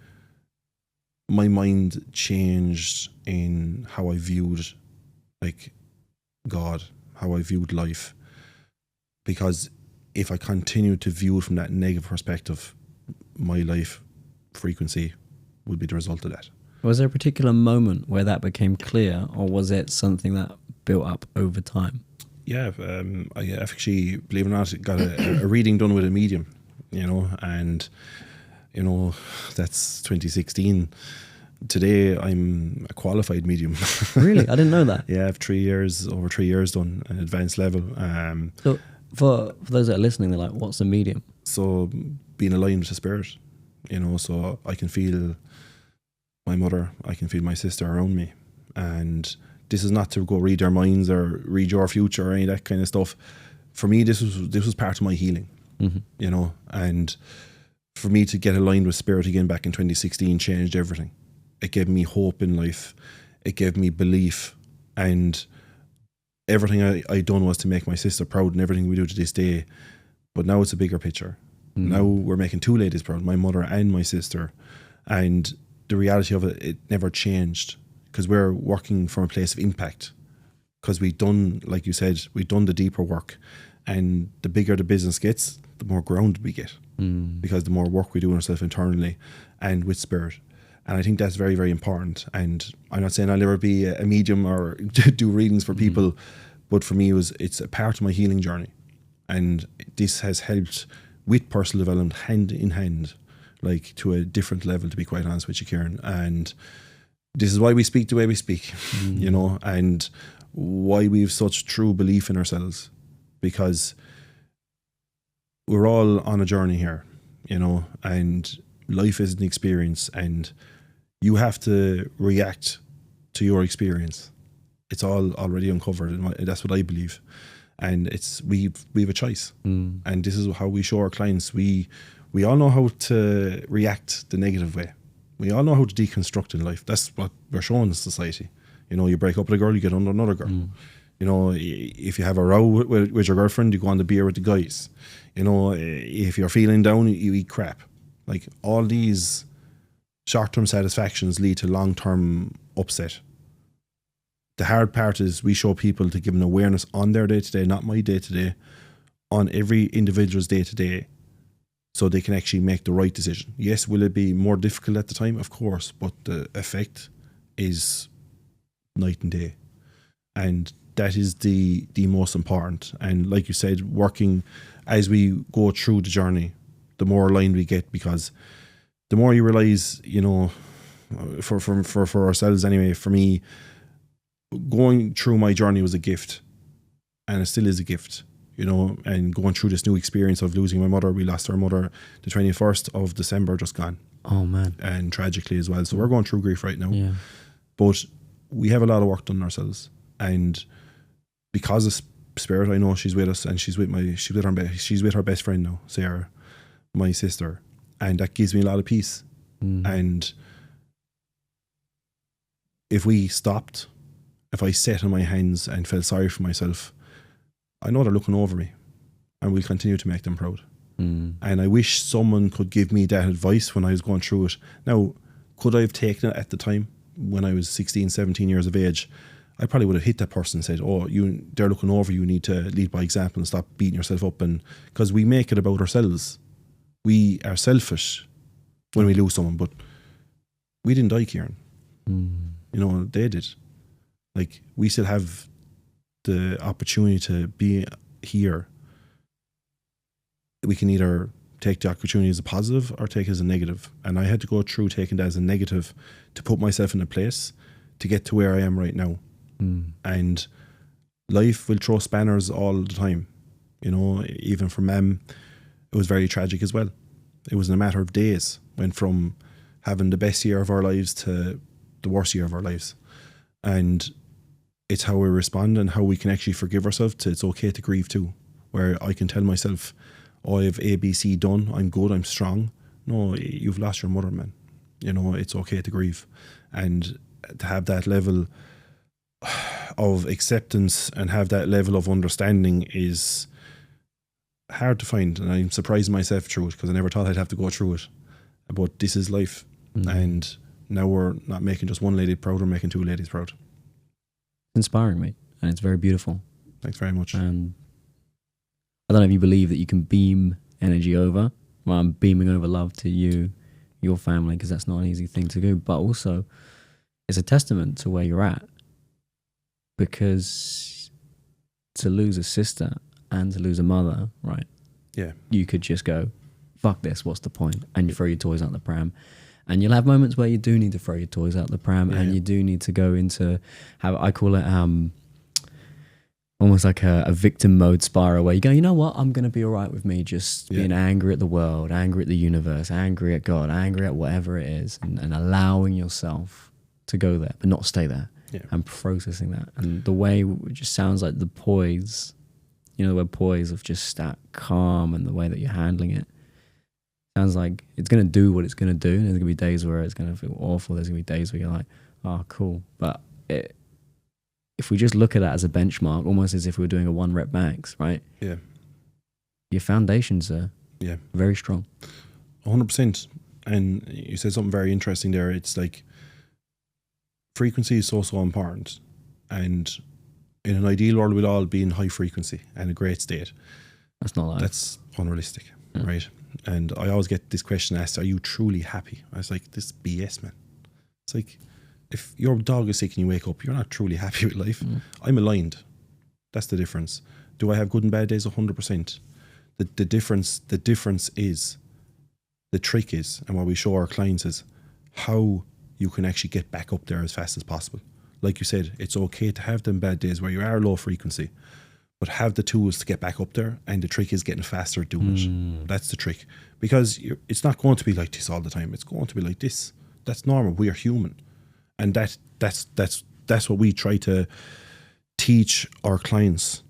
my mind changed in how I viewed, like, God, how I viewed life. Because if I continued to view it from that negative perspective, my life frequency would be the result of that.
Was there a particular moment where that became clear, or was it something that built up over time?
Yeah, I actually, believe it or not, got a reading done with a medium, you know, and, you know, that's 2016. Today, I'm a qualified medium.
Really? I didn't know that.
Yeah, I have over 3 years done, an advanced level.
So for those that are listening, they're like, what's a medium?
So being aligned with the spirit, you know, so I can feel my mother, I can feel my sister around me. And this is not to go read their minds or read your future or any of that kind of stuff. For me, this was part of my healing, you know, and for me to get aligned with spirit again back in 2016 changed everything. It gave me hope in life. It gave me belief, and everything I done was to make my sister proud, and everything we do to this day. But now it's a bigger picture. Now we're making two ladies proud, my mother and my sister. And the reality of it never changed, because we're working from a place of impact. Because we've done, like you said, we've done the deeper work. And the bigger the business gets, the more grounded we get. Because the more work we do on ourselves internally and with spirit. And I think that's very, very important. And I'm not saying I'll ever be a medium or do readings for people, but for me, it's a part of my healing journey. And this has helped with personal development hand in hand, like to a different level, to be quite honest with you, Kieran. And this is why we speak the way we speak, you know, and why we have such true belief in ourselves, because we're all on a journey here, you know, and life is an experience, and you have to react to your experience. It's all already uncovered, and that's what I believe. And we have a choice, and this is how we show our clients. We all know how to react the negative way. We all know how to deconstruct in life. That's what we're showing in society. You know, you break up with a girl, you get under another girl. You know, if you have a row with your girlfriend, you go on the beer with the guys. You know, if you're feeling down, you eat crap. Like, all these short-term satisfactions lead to long-term upset. The hard part is we show people to give an awareness on their day-to-day, not my day-to-day, on every individual's day-to-day, so they can actually make the right decision. Yes, will it be more difficult at the time? Of course, but the effect is night and day. And that is the most important. And like you said, working as we go through the journey, the more aligned we get, because the more you realize, you know, for ourselves anyway, for me, going through my journey was a gift, and it still is a gift, you know, and going through this new experience of losing my mother. We lost our mother the 21st of December, just gone.
Oh man.
And tragically as well. So we're going through grief right now.
Yeah.
But we have a lot of work done on ourselves, and because of spirit, I know she's with us, and she's with her best friend now, Sarah, my sister, and that gives me a lot of peace. And if we stopped if I sat on my hands and felt sorry for myself, I know they're looking over me, and we'll continue to make them proud. And I wish someone could give me that advice when I was going through it. Now, could I have taken it at the time when I was 16, 17 years of age? I probably would have hit that person and said, they're looking over you, need to lead by example and stop beating yourself up. And because we make it about ourselves. We are selfish when we lose someone, but we didn't die, Kieran. They did. Like, we still have the opportunity to be here. We can either take the opportunity as a positive or take it as a negative. And I had to go through taking that as a negative to put myself in a place to get to where I am right now. And life will throw spanners all the time. Even for Mem, it was very tragic as well. It was in a matter of days. Went from having the best year of our lives to the worst year of our lives. And it's how we respond and how we can actually forgive ourselves to it's okay to grieve too. Where I can tell myself, I have ABC done, I'm good, I'm strong. No, you've lost your mother, man. It's okay to grieve. And to have that level of acceptance and have that level of understanding is hard to find. And I'm surprising myself through it because I never thought I'd have to go through it. But this is life. And now we're not making just one lady proud, we're making two ladies proud.
Inspiring, mate. And it's very beautiful.
Thanks very much.
And I don't know if you believe that you can beam energy over. Well, I'm beaming over love to you, your family, because that's not an easy thing to do. But also, it's a testament to where you're at. Because to lose a sister and to lose a mother, right?
Yeah.
You could just go, fuck this, what's the point? And you throw your toys out the pram. And you'll have moments where you do need to throw your toys out the pram and you do need to go into, I call it almost like a victim mode spiral where you go, you know what, I'm going to be all right with me just being angry at the world, angry at the universe, angry at God, angry at whatever it is, and allowing yourself to go there, but not stay there. And processing that. And the way it just sounds like the poise, the word poise of just that calm and the way that you're handling it. Sounds like it's going to do what it's going to do. There's going to be days where it's going to feel awful. There's going to be days where you're like, oh, cool. But if we just look at it as a benchmark, almost as if we were doing a 1 rep max, right?
Yeah.
Your foundations are very strong.
100%. And you said something very interesting there. It's like frequency is so important. And in an ideal world, we'll all be in high frequency and a great state.
That's not life.
That's unrealistic, right? And I always get this question asked, are you truly happy? I was like, this BS, man. It's like, if your dog is sick and you wake up, you're not truly happy with life. I'm aligned. That's the difference. Do I have good and bad days? 100%. The difference is, the trick is, and what we show our clients is how you can actually get back up there as fast as possible. Like you said, it's okay to have them bad days where you are low frequency, but have the tools to get back up there. And the trick is getting faster at doing it. That's the trick. Because it's not going to be like this all the time. It's going to be like this. That's normal. We are human. And that's what we try to teach our clients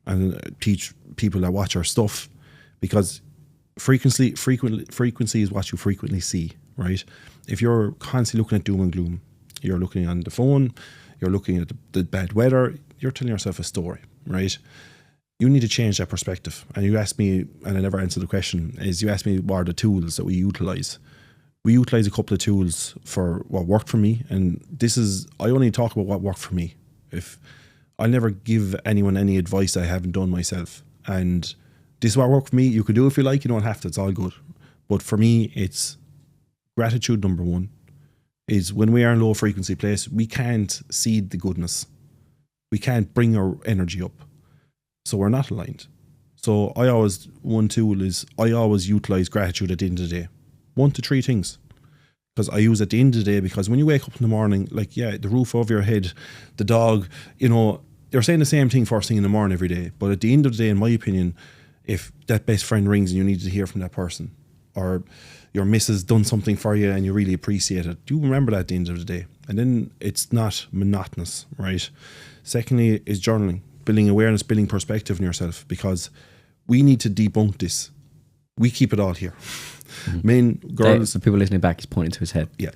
and teach people that watch our stuff. Because frequency is what you frequently see, right? If you're constantly looking at doom and gloom, you're looking on the phone, you're looking at the bad weather, you're telling yourself a story, right? You need to change that perspective. And you asked me, and I never answered the question, is you asked me what are the tools that we utilize. We utilize a couple of tools for what worked for me. And I only talk about what worked for me. I never give anyone any advice I haven't done myself. And this is what worked for me. You can do it if you like, you don't have to, it's all good. But for me, it's gratitude. Number one is when we are in low frequency place, we can't see the goodness. We can't bring our energy up. So we're not aligned. So one tool is I always utilize gratitude at the end of the day. 1 to 3 things. Because I use at the end of the day, because when you wake up in the morning, the roof over your head, the dog, they're saying the same thing first thing in the morning every day. But at the end of the day, in my opinion, if that best friend rings and you need to hear from that person, or your missus done something for you and you really appreciate it, do remember that at the end of the day. And then it's not monotonous, right? Secondly is journaling, building awareness, building perspective in yourself, because we need to debunk this. We keep it all here. Men, girls.
The people listening back is pointing to his head.
Yeah.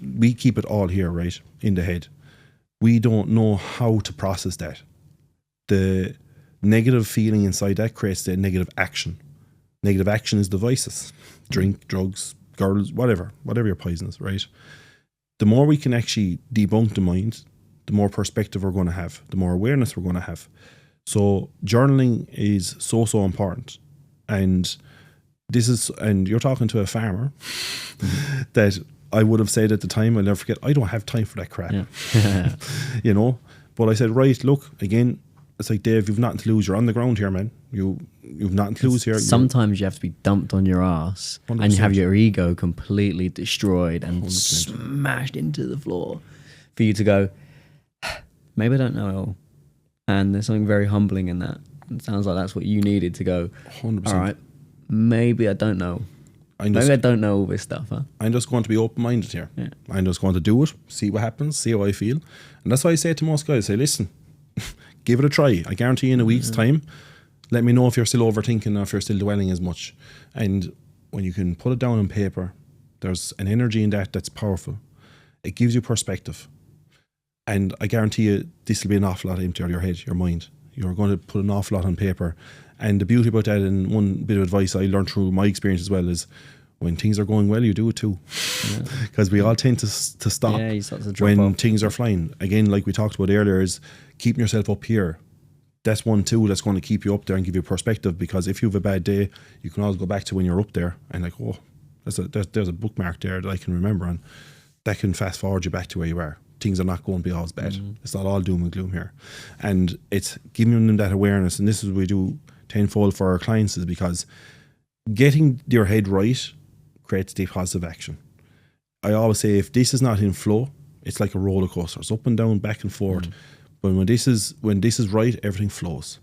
We keep it all here, right? In the head. we don't know how to process that. The negative feeling inside that creates the negative action. Negative action is the vices, drink, drugs, girls, whatever your poison is, right? The more we can actually debunk the mind, the more perspective we're going to have, the more awareness we're going to have. So journaling is so important. And you're talking to a farmer that I would have said at the time, I'll never forget, I don't have time for that crap.
Yeah.
You know? But I said, right, look, again, it's like, Dave, you've nothing to lose. You're on the ground here, man. You've nothing to lose here.
Sometimes you have to be dumped on your ass
100%.
and you have your ego completely destroyed and
100%.
smashed into the floor for you to go, maybe I don't know it all. And there's something very humbling in that. It sounds like that's what you needed to go,
100%.
all right, maybe I don't know. Maybe I don't know all this stuff, huh?
I'm just going to be open-minded here.
Yeah.
I'm just going to do it, see what happens, see how I feel. And that's why I say to most guys, listen, give it a try. I guarantee you in a week's time, let me know if you're still overthinking or if you're still dwelling as much. And when you can put it down on paper, there's an energy in that that's powerful. It gives you perspective. And I guarantee you this will be an awful lot emptier your head, your mind. You're going to put an awful lot on paper. And the beauty about that, and one bit of advice I learned through my experience as well, is when things are going well, you do it too. Because we all tend to stop
you start to drop
when
off.
things are flying. Again, like we talked about earlier, is keeping yourself up here. That's one tool that's going to keep you up there and give you perspective, because if you have a bad day, you can always go back to when you're up there and like, oh, there's a bookmark there that I can remember, and that can fast forward you back to where you are. Things are not going to be always bad. It's not all doom and gloom here. And it's giving them that awareness, and this is what we do tenfold for our clients, is because getting your head right creates the positive action. I always say, if this is not in flow, it's like a roller coaster. It's up and down, back and forth. But when this is right, everything flows.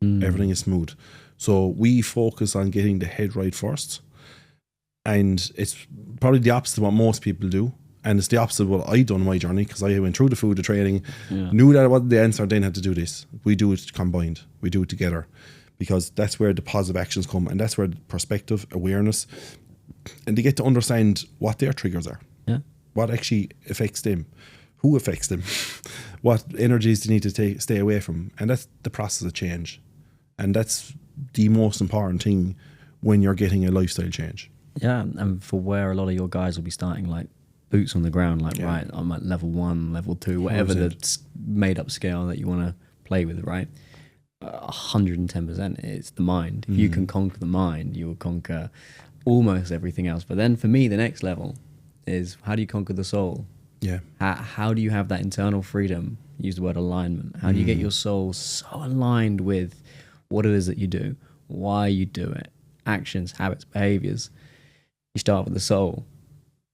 Everything is smooth. So we focus on getting the head right first. And it's probably the opposite of what most people do. And it's the opposite of what I done in my journey, because I went through the food, the training, knew that it wasn't the answer, then had to do this. We do it combined. We do it together, because that's where the positive actions come, and that's where the perspective, awareness, and they get to understand what their triggers are.
Yeah.
What actually affects them, who affects them, what energies they need to stay away from. And that's the process of change. And that's the most important thing when you're getting a lifestyle change.
Yeah, and for where a lot of your guys will be starting, like boots on the ground, like, right, I'm at level 1, level 2, whatever
100%.
the made up scale that you want to play with, right? 110%, it's the mind. If you can conquer the mind, you will conquer almost everything else. But then for me, the next level is, how do you conquer the soul?
Yeah.
How do you have that internal freedom? Use the word alignment. How do you get your soul so aligned with what it is that you do, why you do it, actions, habits, behaviors? You start with the soul,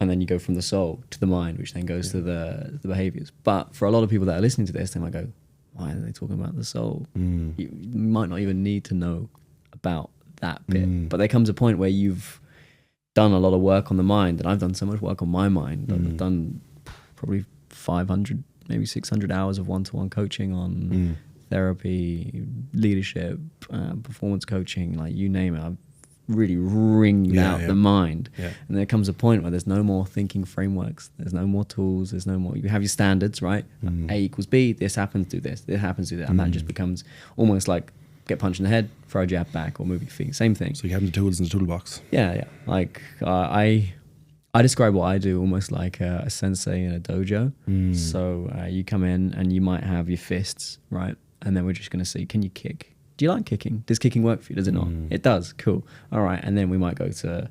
and then you go from the soul to the mind, which then goes to the behaviors. But for a lot of people that are listening to this, they might go, why are they talking about the soul? You might not even need to know about that bit. But there comes a point where you've done a lot of work on the mind, and I've done so much work on my mind. I've done probably 500, maybe 600 hours of one-to-one coaching on therapy, leadership, performance coaching, like you name it. I've really wringed out the mind. And there comes a point where there's no more thinking frameworks, there's no more tools, there's no more, you have your standards, right? A equals B, this happens, do this happens, do that. And that just becomes almost like get punched in the head, throw a jab back, or move your feet, same thing.
So you have the tools in the toolbox.
Yeah. Like I describe what I do almost like a sensei in a dojo. So you come in and you might have your fists, right? And then we're just going to see, can you kick? Do you like kicking? Does kicking work for you? Does it not? It does. Cool. All right. And then we might go to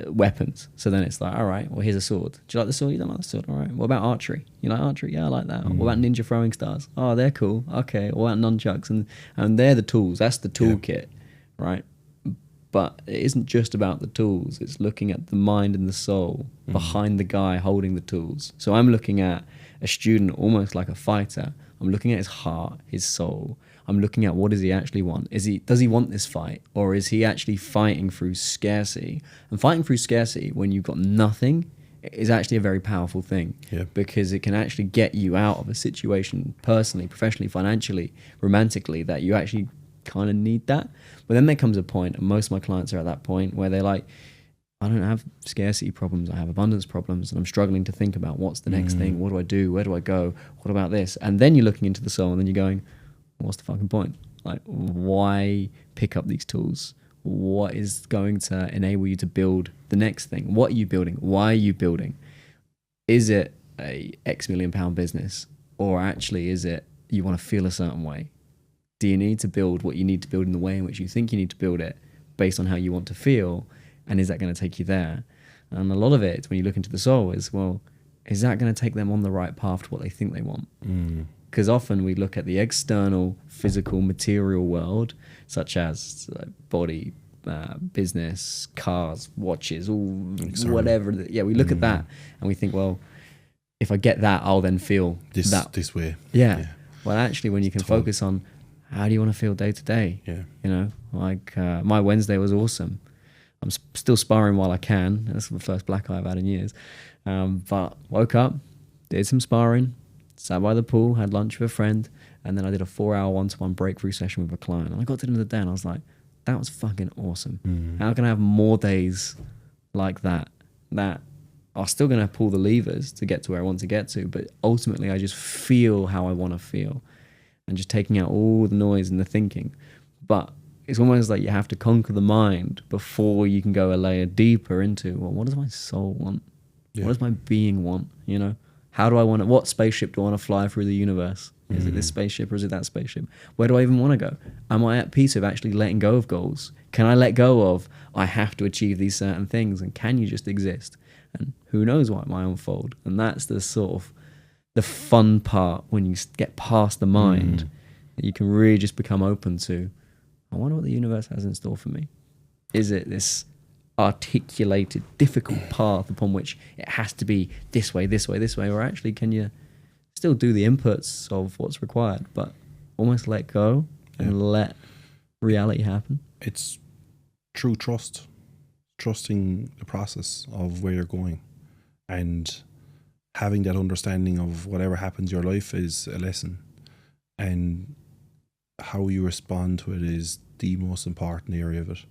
weapons. So then it's like, all right, well, here's a sword. Do you like the sword? You don't like the sword? All right. What about archery? You like archery? Yeah, I like that. What about ninja throwing stars? Oh, they're cool. Okay. What about nunchucks? And they're the tools. That's the toolkit, right? But it isn't just about the tools. It's looking at the mind and the soul behind the guy holding the tools. So I'm looking at a student almost like a fighter. I'm looking at his heart, his soul. I'm looking at what does he actually want? Does he want this fight? Or is he actually fighting through scarcity? And fighting through scarcity when you've got nothing is actually a very powerful thing, because it can actually get you out of a situation personally, professionally, financially, romantically, that you actually kind of need that. But then there comes a point, and most of my clients are at that point, where they're like, I don't have scarcity problems. I have abundance problems, and I'm struggling to think about what's the next thing. What do I do? Where do I go? What about this? And then you're looking into the soul, and then you're going, what's the fucking point? Like, why pick up these tools? What is going to enable you to build the next thing? What are you building? Why are you building? Is it a X million pound business, or actually is it you want to feel a certain way? Do you need to build what you need to build in the way in which you think you need to build it based on how you want to feel? And is that going to take you there? And a lot of it, when you look into the soul, is, well, is that going to take them on the right path to what they think they want? Because often we look at the external, physical, material world, such as body, business, cars, watches, all whatever. Yeah, we look at that and we think, well, if I get that, I'll then feel
this way.
Yeah. Well, actually, when you can focus on how do you want to feel day to day?
Yeah.
You know, like my Wednesday was awesome. I'm still sparring while I can. That's the first black eye I've had in years. But woke up, did some sparring, sat by the pool, had lunch with a friend, and then I did a 4-hour one-to-one breakthrough session with a client. And I got to the end of the day and I was like, that was fucking awesome. How can I have more days like that are still going to pull the levers to get to where I want to get to, but ultimately I just feel how I want to feel, and just taking out all the noise and the thinking. But it's almost like you have to conquer the mind before you can go a layer deeper into, well, what does my soul want? What does my being want? You know, how do I want it? What spaceship do I want to fly through the universe? Is it this spaceship or is it that spaceship? Where do I even want to go? Am I at peace with actually letting go of goals? Can I let go of, I have to achieve these certain things? And can you just exist? And who knows what might unfold? And that's the sort of the fun part when you get past the mind, that you can really just become open to, I wonder what the universe has in store for me. Is it this articulated, difficult path upon which it has to be this way, this way, this way? Or actually, can you still do the inputs of what's required, but almost let go and let reality happen?
It's true trust. Trusting the process of where you're going, and having that understanding of whatever happens in your life is a lesson, and how you respond to it is the most important area of it.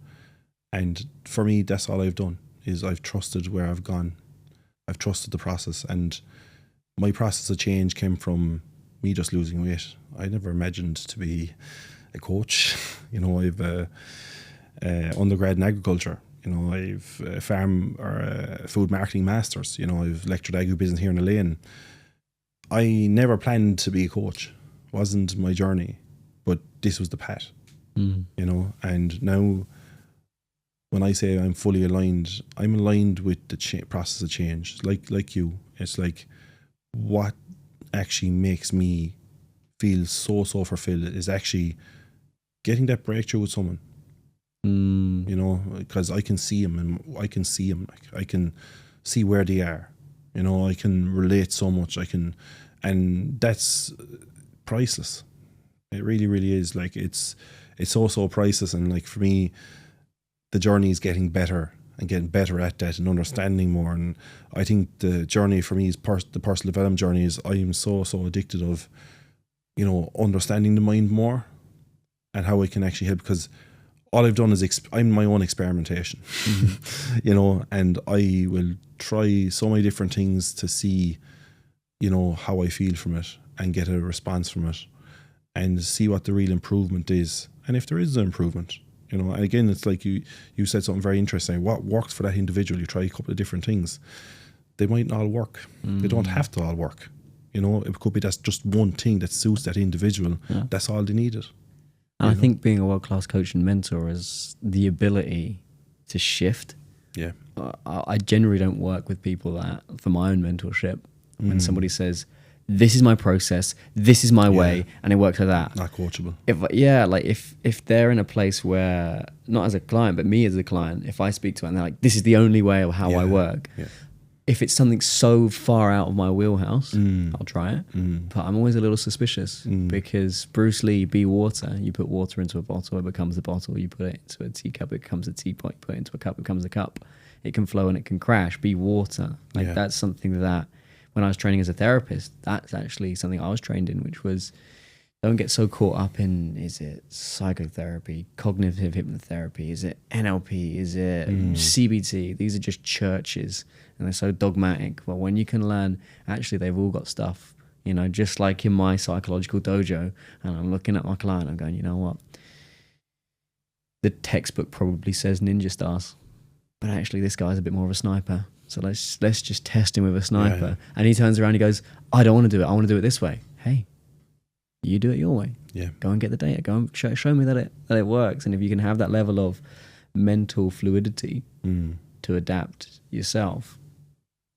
And for me, that's all I've done, is I've trusted where I've gone. I've trusted the process, and my process of change came from me just losing weight. I never imagined to be a coach. You know, I've undergrad in agriculture. You know, I've a farm or a food marketing masters. You know, I've lectured agribusiness here in Elaine. I never planned to be a coach. It wasn't my journey, but this was the path. You know, and now when I say I'm fully aligned, I'm aligned with the process of change. Like you, it's like what actually makes me feel so fulfilled is actually getting that breakthrough with someone. You know, because I can see them, and I can see them. I can see where they are. You know, I can relate so much. And that's priceless. It really, really is. Like it's so priceless. And like for me, the journey is getting better and getting better at that and understanding more. And I think the journey for me is the personal development journey is I am so addicted of, you know, understanding the mind more and how I can actually help, because all I've done is I'm my own experimentation, you know, and I will try so many different things to see, you know, how I feel from it and get a response from it and see what the real improvement is. And if there is an improvement, you know, and again, it's like you said something very interesting. What works for that individual? You try a couple of different things. They might not all work. They don't have to all work. You know, it could be that's just one thing that suits that individual. Yeah. That's all they needed.
And I think being a world-class coach and mentor is the ability to shift.
Yeah.
I generally don't work with people that, for my own mentorship, when somebody says, this is my process, this is my way, and it works like that.
Not coachable.
If they're in a place where, not as a client, but me as a client, if I speak to it and they're like, this is the only way of how I work. Yeah. If it's something so far out of my wheelhouse, I'll try it. But I'm always a little suspicious because Bruce Lee, be water. You put water into a bottle, it becomes a bottle. You put it into a teacup, it becomes a teapot. You put it into a cup, it becomes a cup. It can flow and it can crash. Be water. That's something that when I was training as a therapist, that's actually something I was trained in, which was don't get so caught up in, is it psychotherapy, cognitive hypnotherapy, is it NLP, is it CBT? These are just churches and they're so dogmatic. But when you can learn, actually they've all got stuff, you know, just like in my psychological dojo, and I'm looking at my client, I'm going, you know what? The textbook probably says ninja stars, but actually this guy's a bit more of a sniper. So let's just test him with a sniper.
Yeah.
And he turns around and he goes, I don't want to do it. I want to do it this way. Hey, you do it your way.
Yeah.
Go and get the data. Go and show me that it works. And if you can have that level of mental fluidity to adapt yourself,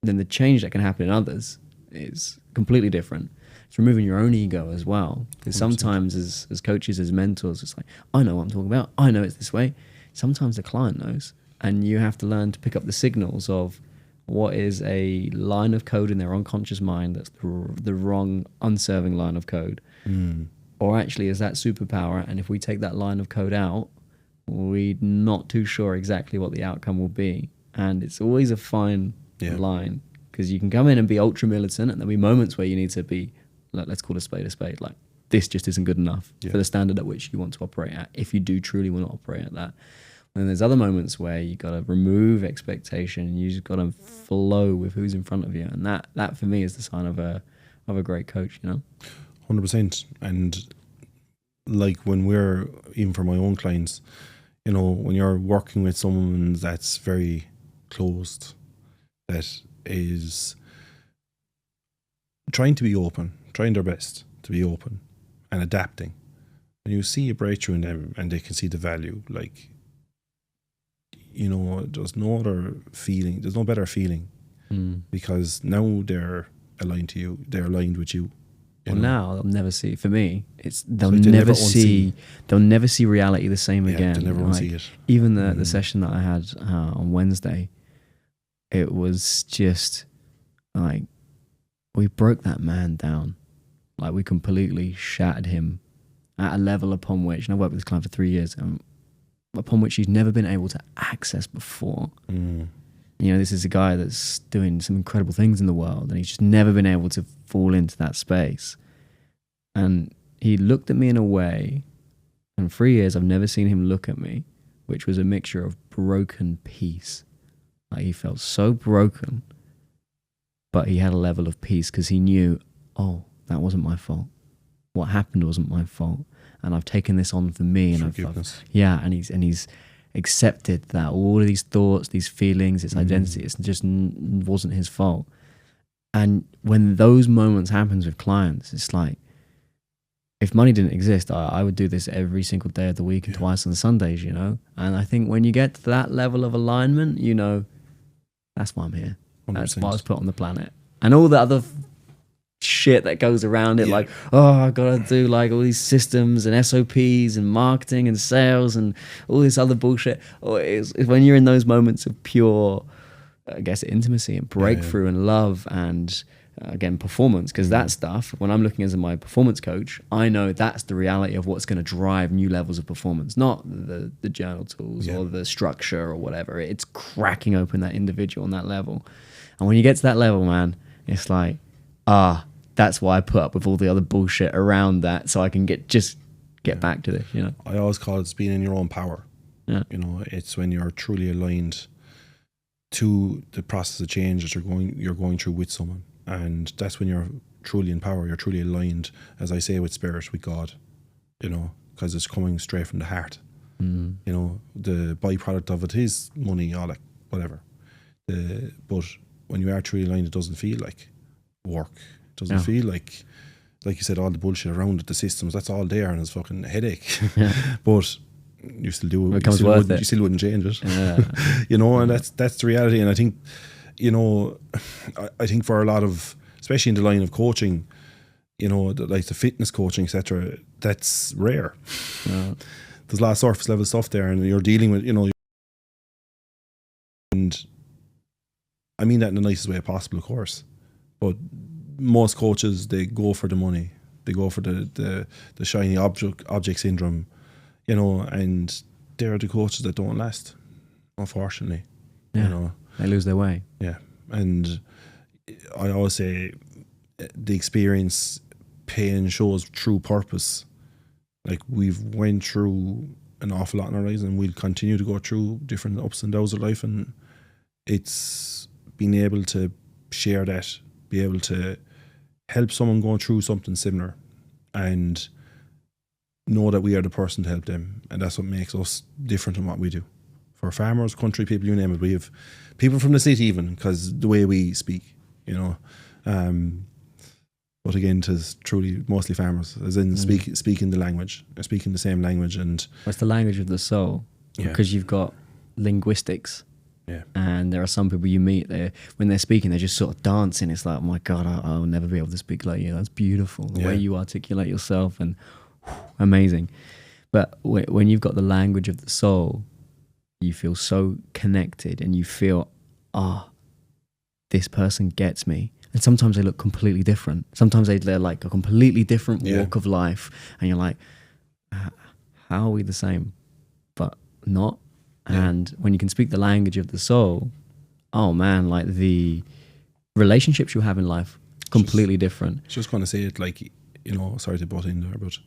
then the change that can happen in others is completely different. It's removing your own ego as well. Because sometimes as coaches, as mentors, it's like, I know what I'm talking about. I know it's this way. Sometimes the client knows. And you have to learn to pick up the signals of what is a line of code in their unconscious mind that's the wrong, unserving line of code. Or actually is that superpower, and if we take that line of code out, we're not too sure exactly what the outcome will be. And it's always a fine line, because you can come in and be ultra militant, and there'll be moments where you need to be, like, let's call a spade, like, this just isn't good enough for the standard at which you want to operate at, if you do truly want to operate at that. And there's other moments where you got to remove expectation, you just got to flow with who's in front of you, and that for me is the sign of a great coach, you know.
100%. And like when we're, even for my own clients, you know, when you're working with someone that's very closed, that is trying to be open, trying their best to be open and adapting, and you see a breakthrough in them and they can see the value, like, you know, there's no other feeling, there's no better feeling, because now they're aligned to you, they're aligned with you.
Well, now they'll never see. For me, it's they'll never see reality the same again.
They'll never see it.
Even the session that I had on Wednesday, it was just like we broke that man down. Like, we completely shattered him at a level upon which, and I worked with this client for 3 years, upon which he's never been able to access before. You know, this is a guy that's doing some incredible things in the world, and he's just never been able to fall into that space. And he looked at me in a way, in 3 years I've never seen him look at me, which was a mixture of broken peace. Like, he felt so broken, but he had a level of peace because he knew, oh, that wasn't my fault. What happened wasn't my fault, and I've taken this on for me. And and he's accepted that all of these thoughts, these feelings, its identity, it just wasn't his fault. And when those moments happens with clients, it's like, if money didn't exist, I would do this every single day of the week and twice on Sundays, you know. And I think when you get to that level of alignment, you know, that's why I'm here. 100%. That's why I was put on the planet. And all the other shit that goes around it, like, oh, I gotta do like all these systems and SOPs and marketing and sales and all this other bullshit. It's when you're in those moments of pure, I guess, intimacy and breakthrough and love and again, performance, because that stuff, when I'm looking as my performance coach, I know that's the reality of what's going to drive new levels of performance, not the journal tools or the structure or whatever. It's cracking open that individual on that level. And when you get to that level, man, it's like, that's why I put up with all the other bullshit around that, so I can get back to this, you know.
I always call it being in your own power. You know, it's when you're truly aligned to the process of change that you're going through with someone, and that's when you're truly in power. You're truly aligned, as I say, with spirit, with God, you know, because it's coming straight from the heart. You know, the byproduct of it is money, all that, whatever. But when you are truly aligned, it doesn't feel like work. It doesn't feel like you said, all the bullshit around it, the systems, that's all there, and it's fucking a headache. But you still do it. You still wouldn't change it. You know, and that's the reality. And I think, you know, I think for a lot of, especially in the line of coaching, you know, like the fitness coaching, etc., that's rare. There's a lot of surface level stuff there, and you're dealing with, you know, and I mean that in the nicest way possible, of course, but most coaches, they go for the money, they go for the shiny object syndrome, you know, and they're the coaches that don't last, unfortunately. You know,
they lose their way.
And I always say the experience pain shows true purpose. Like, we've went through an awful lot in our lives, and we'll continue to go through different ups and downs of life, and it's being able to share that, be able to help someone going through something similar, and know that we are the person to help them. And that's what makes us different in what we do. For farmers, country people, you name it, we have people from the city even, because the way we speak, you know. But again, it is truly mostly farmers, as in speaking the language, speaking the same language. And
it's the language of the soul, because you've got linguistics.
Yeah.
And there are some people you meet there, when they're speaking, they're just sort of dancing. It's like, oh my God, I'll never be able to speak like you. That's beautiful. The way you articulate yourself, and amazing. But when you've got the language of the soul, you feel so connected, and you feel, this person gets me. And sometimes they look completely different. Sometimes they're like a completely different walk of life. And you're like, how are we the same? But not. And when you can speak the language of the soul, oh man, like the relationships you have in life, completely different.
Just going to say it like, you know, sorry to butt in there, but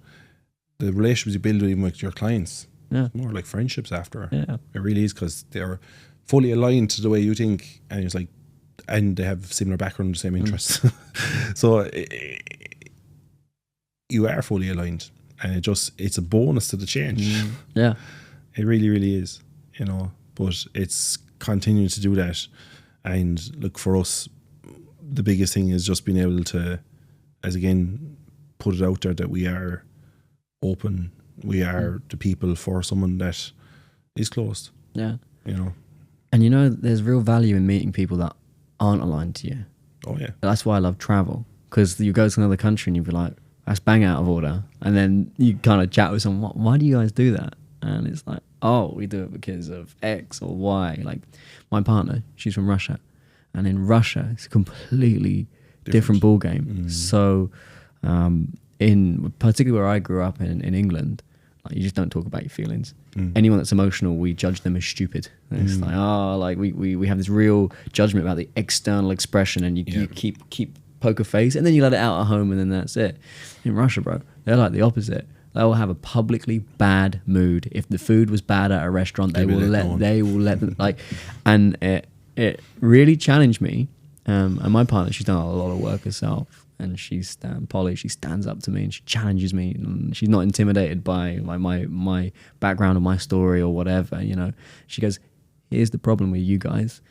the relationships you build even with your clients, it's more like friendships after.
Yeah.
It really is, because they're fully aligned to the way you think, and it's like, and they have similar background, same interests. So you are fully aligned, and it's a bonus to the change.
Yeah.
It really, really is, you know, but it's continuing to do that. And look, for us, the biggest thing is just being able to, as again, put it out there that we are open. We are the people for someone that is closed.
Yeah.
You know.
And you know, there's real value in meeting people that aren't aligned to you.
Oh yeah.
That's why I love travel, because you go to another country and you'll be like, that's bang out of order. And then you kind of chat with someone, why do you guys do that? And it's like, oh, we do it because of X or Y. Like my partner, she's from Russia. And in Russia, it's a completely different ball game. So in particularly where I grew up in England, like, you just don't talk about your feelings. Anyone that's emotional, we judge them as stupid. And it's like, like we have this real judgment about the external expression, and you keep poker face, and then you let it out at home, and then that's it. In Russia, bro, they're like the opposite. They will have a publicly bad mood. If the food was bad at a restaurant, they will let them, like, and it really challenged me. And my partner, she's done a lot of work herself, and she's Polly. She stands up to me and she challenges me, and she's not intimidated by my background or my story or whatever. You know, she goes, "Here's the problem with you guys.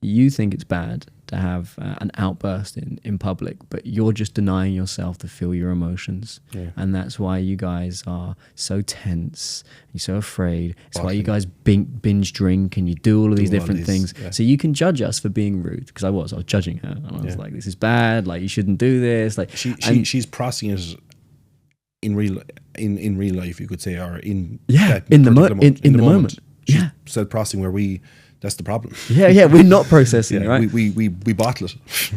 You think it's bad to have an outburst in public, but you're just denying yourself to feel your emotions. And that's why you guys are so tense, you're so afraid. It's why you guys binge drink, and you do all of these different things. So you can judge us for being rude," because I was judging her, and I was like, this is bad, like you shouldn't do this. Like
she's processing it in real life, you could say, or in
the moment.
She's said processing where that's the problem.
Yeah, we're not processing, right?
We bottle it.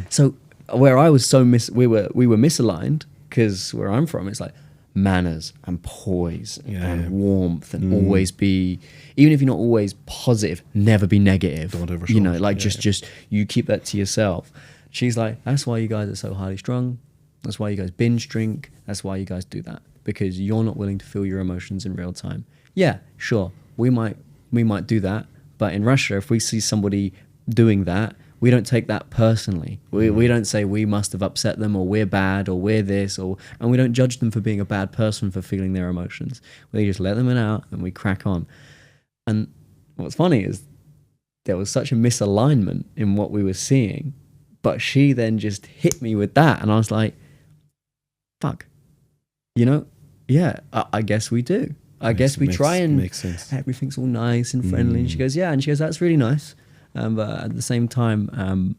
So where I was we were misaligned, because where I'm from, it's like manners and poise and warmth, and always be, even if you're not always positive, never be negative.
Don't ever
show it. Like just you keep that to yourself. She's like, that's why you guys are so highly strung. That's why you guys binge drink. That's why you guys do that, because you're not willing to feel your emotions in real time. Yeah, sure, we might do that. But in Russia, if we see somebody doing that, we don't take that personally. We don't say we must have upset them, or we're bad, or we're this, and we don't judge them for being a bad person for feeling their emotions. We just let them out and we crack on. And what's funny is there was such a misalignment in what we were seeing, but she then just hit me with that, and I was like, fuck, I guess we do. I guess we try and
makes sense.
Everything's all nice and friendly. And she goes, yeah. And she goes, that's really nice. But at the same time,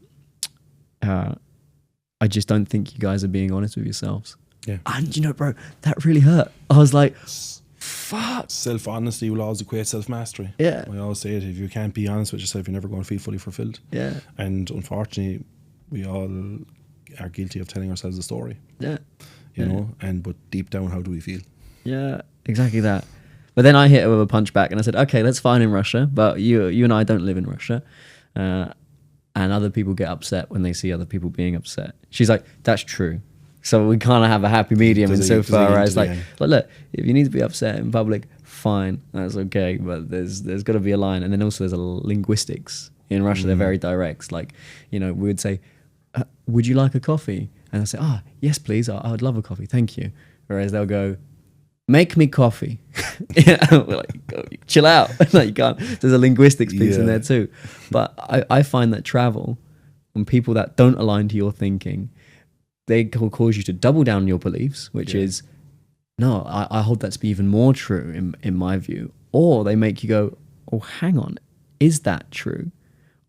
I just don't think you guys are being honest with yourselves.
Yeah.
And bro, that really hurt. I was like, fuck.
Self-honesty will always equate self-mastery.
Yeah.
I always say it, if you can't be honest with yourself, you're never going to feel fully fulfilled.
Yeah.
And unfortunately, we all are guilty of telling ourselves a story.
Yeah.
You know, but deep down, how do we feel?
Yeah, exactly that. But then I hit her with a punch back, and I said, okay, that's fine in Russia, but you and I don't live in Russia. And other people get upset when they see other people being upset. She's like, that's true. So we kind of have a happy medium
Does it-
insofar
does it
as
get
like,
into the
but look, if you need to be upset in public, fine, that's okay. But there's got to be a line, and then also there's a linguistics in Russia. They're very direct. Like, we would say, "Would you like a coffee?" And I say, yes, please. I would love a coffee, thank you. Whereas they'll go, "Make me coffee." We're like, go, chill out. Like, you can't. There's a linguistics piece in there too. But I find that travel, when people that don't align to your thinking, they will cause you to double down on your beliefs, which is, no, I hold that to be even more true in my view. Or they make you go, oh, hang on, is that true?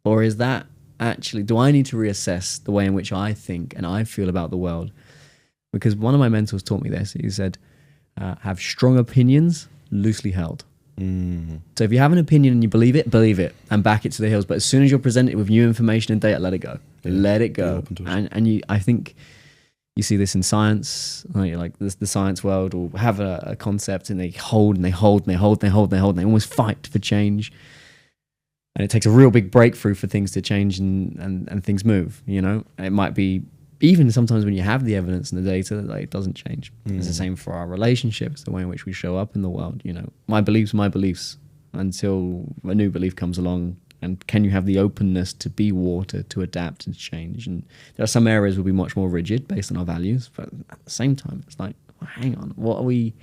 Or is that actually, do I need to reassess the way in which I think and I feel about the world? Because one of my mentors taught me this. He said, have strong opinions, loosely held. So if you have an opinion and you believe it, and back it to the hills. But as soon as you're presented with new information and data, let it go. Let it go. And I think you see this in science, like the science world will have a concept and they hold and they hold and they hold and they hold and they hold and they almost fight for change. And it takes a real big breakthrough for things to change and things move, It might be, even sometimes when you have the evidence and the data, like, it doesn't change. It's the same for our relationships, the way in which we show up in the world, My beliefs until a new belief comes along. And can you have the openness to be water, to adapt and change? And there are some areas will be much more rigid based on our values, but at the same time, it's like, well, hang on, what are we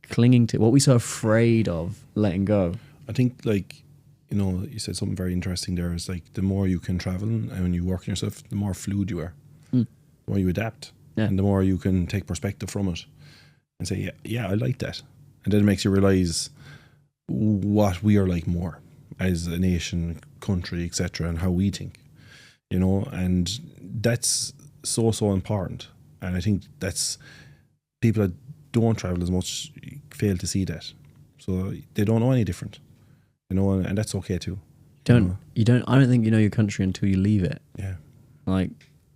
clinging to? What are we so afraid of letting go?
I think, you said something very interesting there. Is like, the more you can travel and when you work on yourself, the more fluid you are, the more you adapt, and the more you can take perspective from it and say, yeah, I like that. And then it makes you realize what we are like more as a nation, country, etc., and how we think, and that's so important. And I think that's, people that don't travel as much fail to see that, so they don't know any different, and that's okay too.
I don't think you know your country until you leave it.
Yeah,
like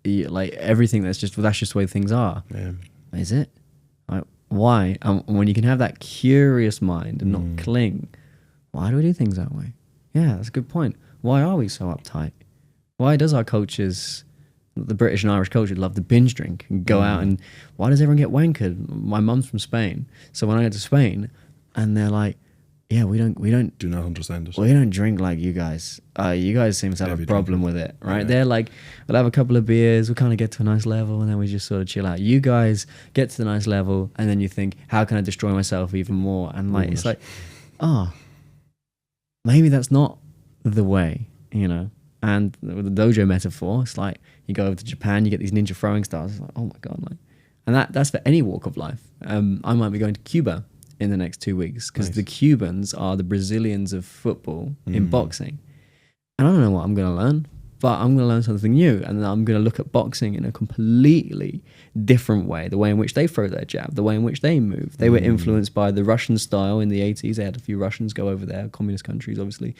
everything, that's just the way things are.
Yeah,
is it? Like, why? When you can have that curious mind and not cling, why do we do things that way? Yeah, that's a good point. Why are we so uptight? Why does our cultures, the British and Irish culture, love to binge drink and go out, and why does everyone get wankered? My mum's from Spain, so when I go to Spain, and they're like, yeah, we don't
do not understand it.
We don't drink like you guys. You guys seem to have a problem with it, right? They're like, we'll have a couple of beers, we'll kind of get to a nice level, and then we just sort of chill out. You guys get to the nice level, and then you think, how can I destroy myself even more? And like, it's like, maybe that's not the way, And with the dojo metaphor, it's like you go over to Japan, you get these ninja throwing stars. It's like, oh my God. And that's for any walk of life. I might be going to Cuba in the next 2 weeks because the Cubans are the Brazilians of football in boxing. And I don't know what I'm going to learn, but I'm going to learn something new. And I'm going to look at boxing in a completely different way, the way in which they throw their jab, the way in which they move. They were influenced by the Russian style in the 80s. They had a few Russians go over there, communist countries, obviously,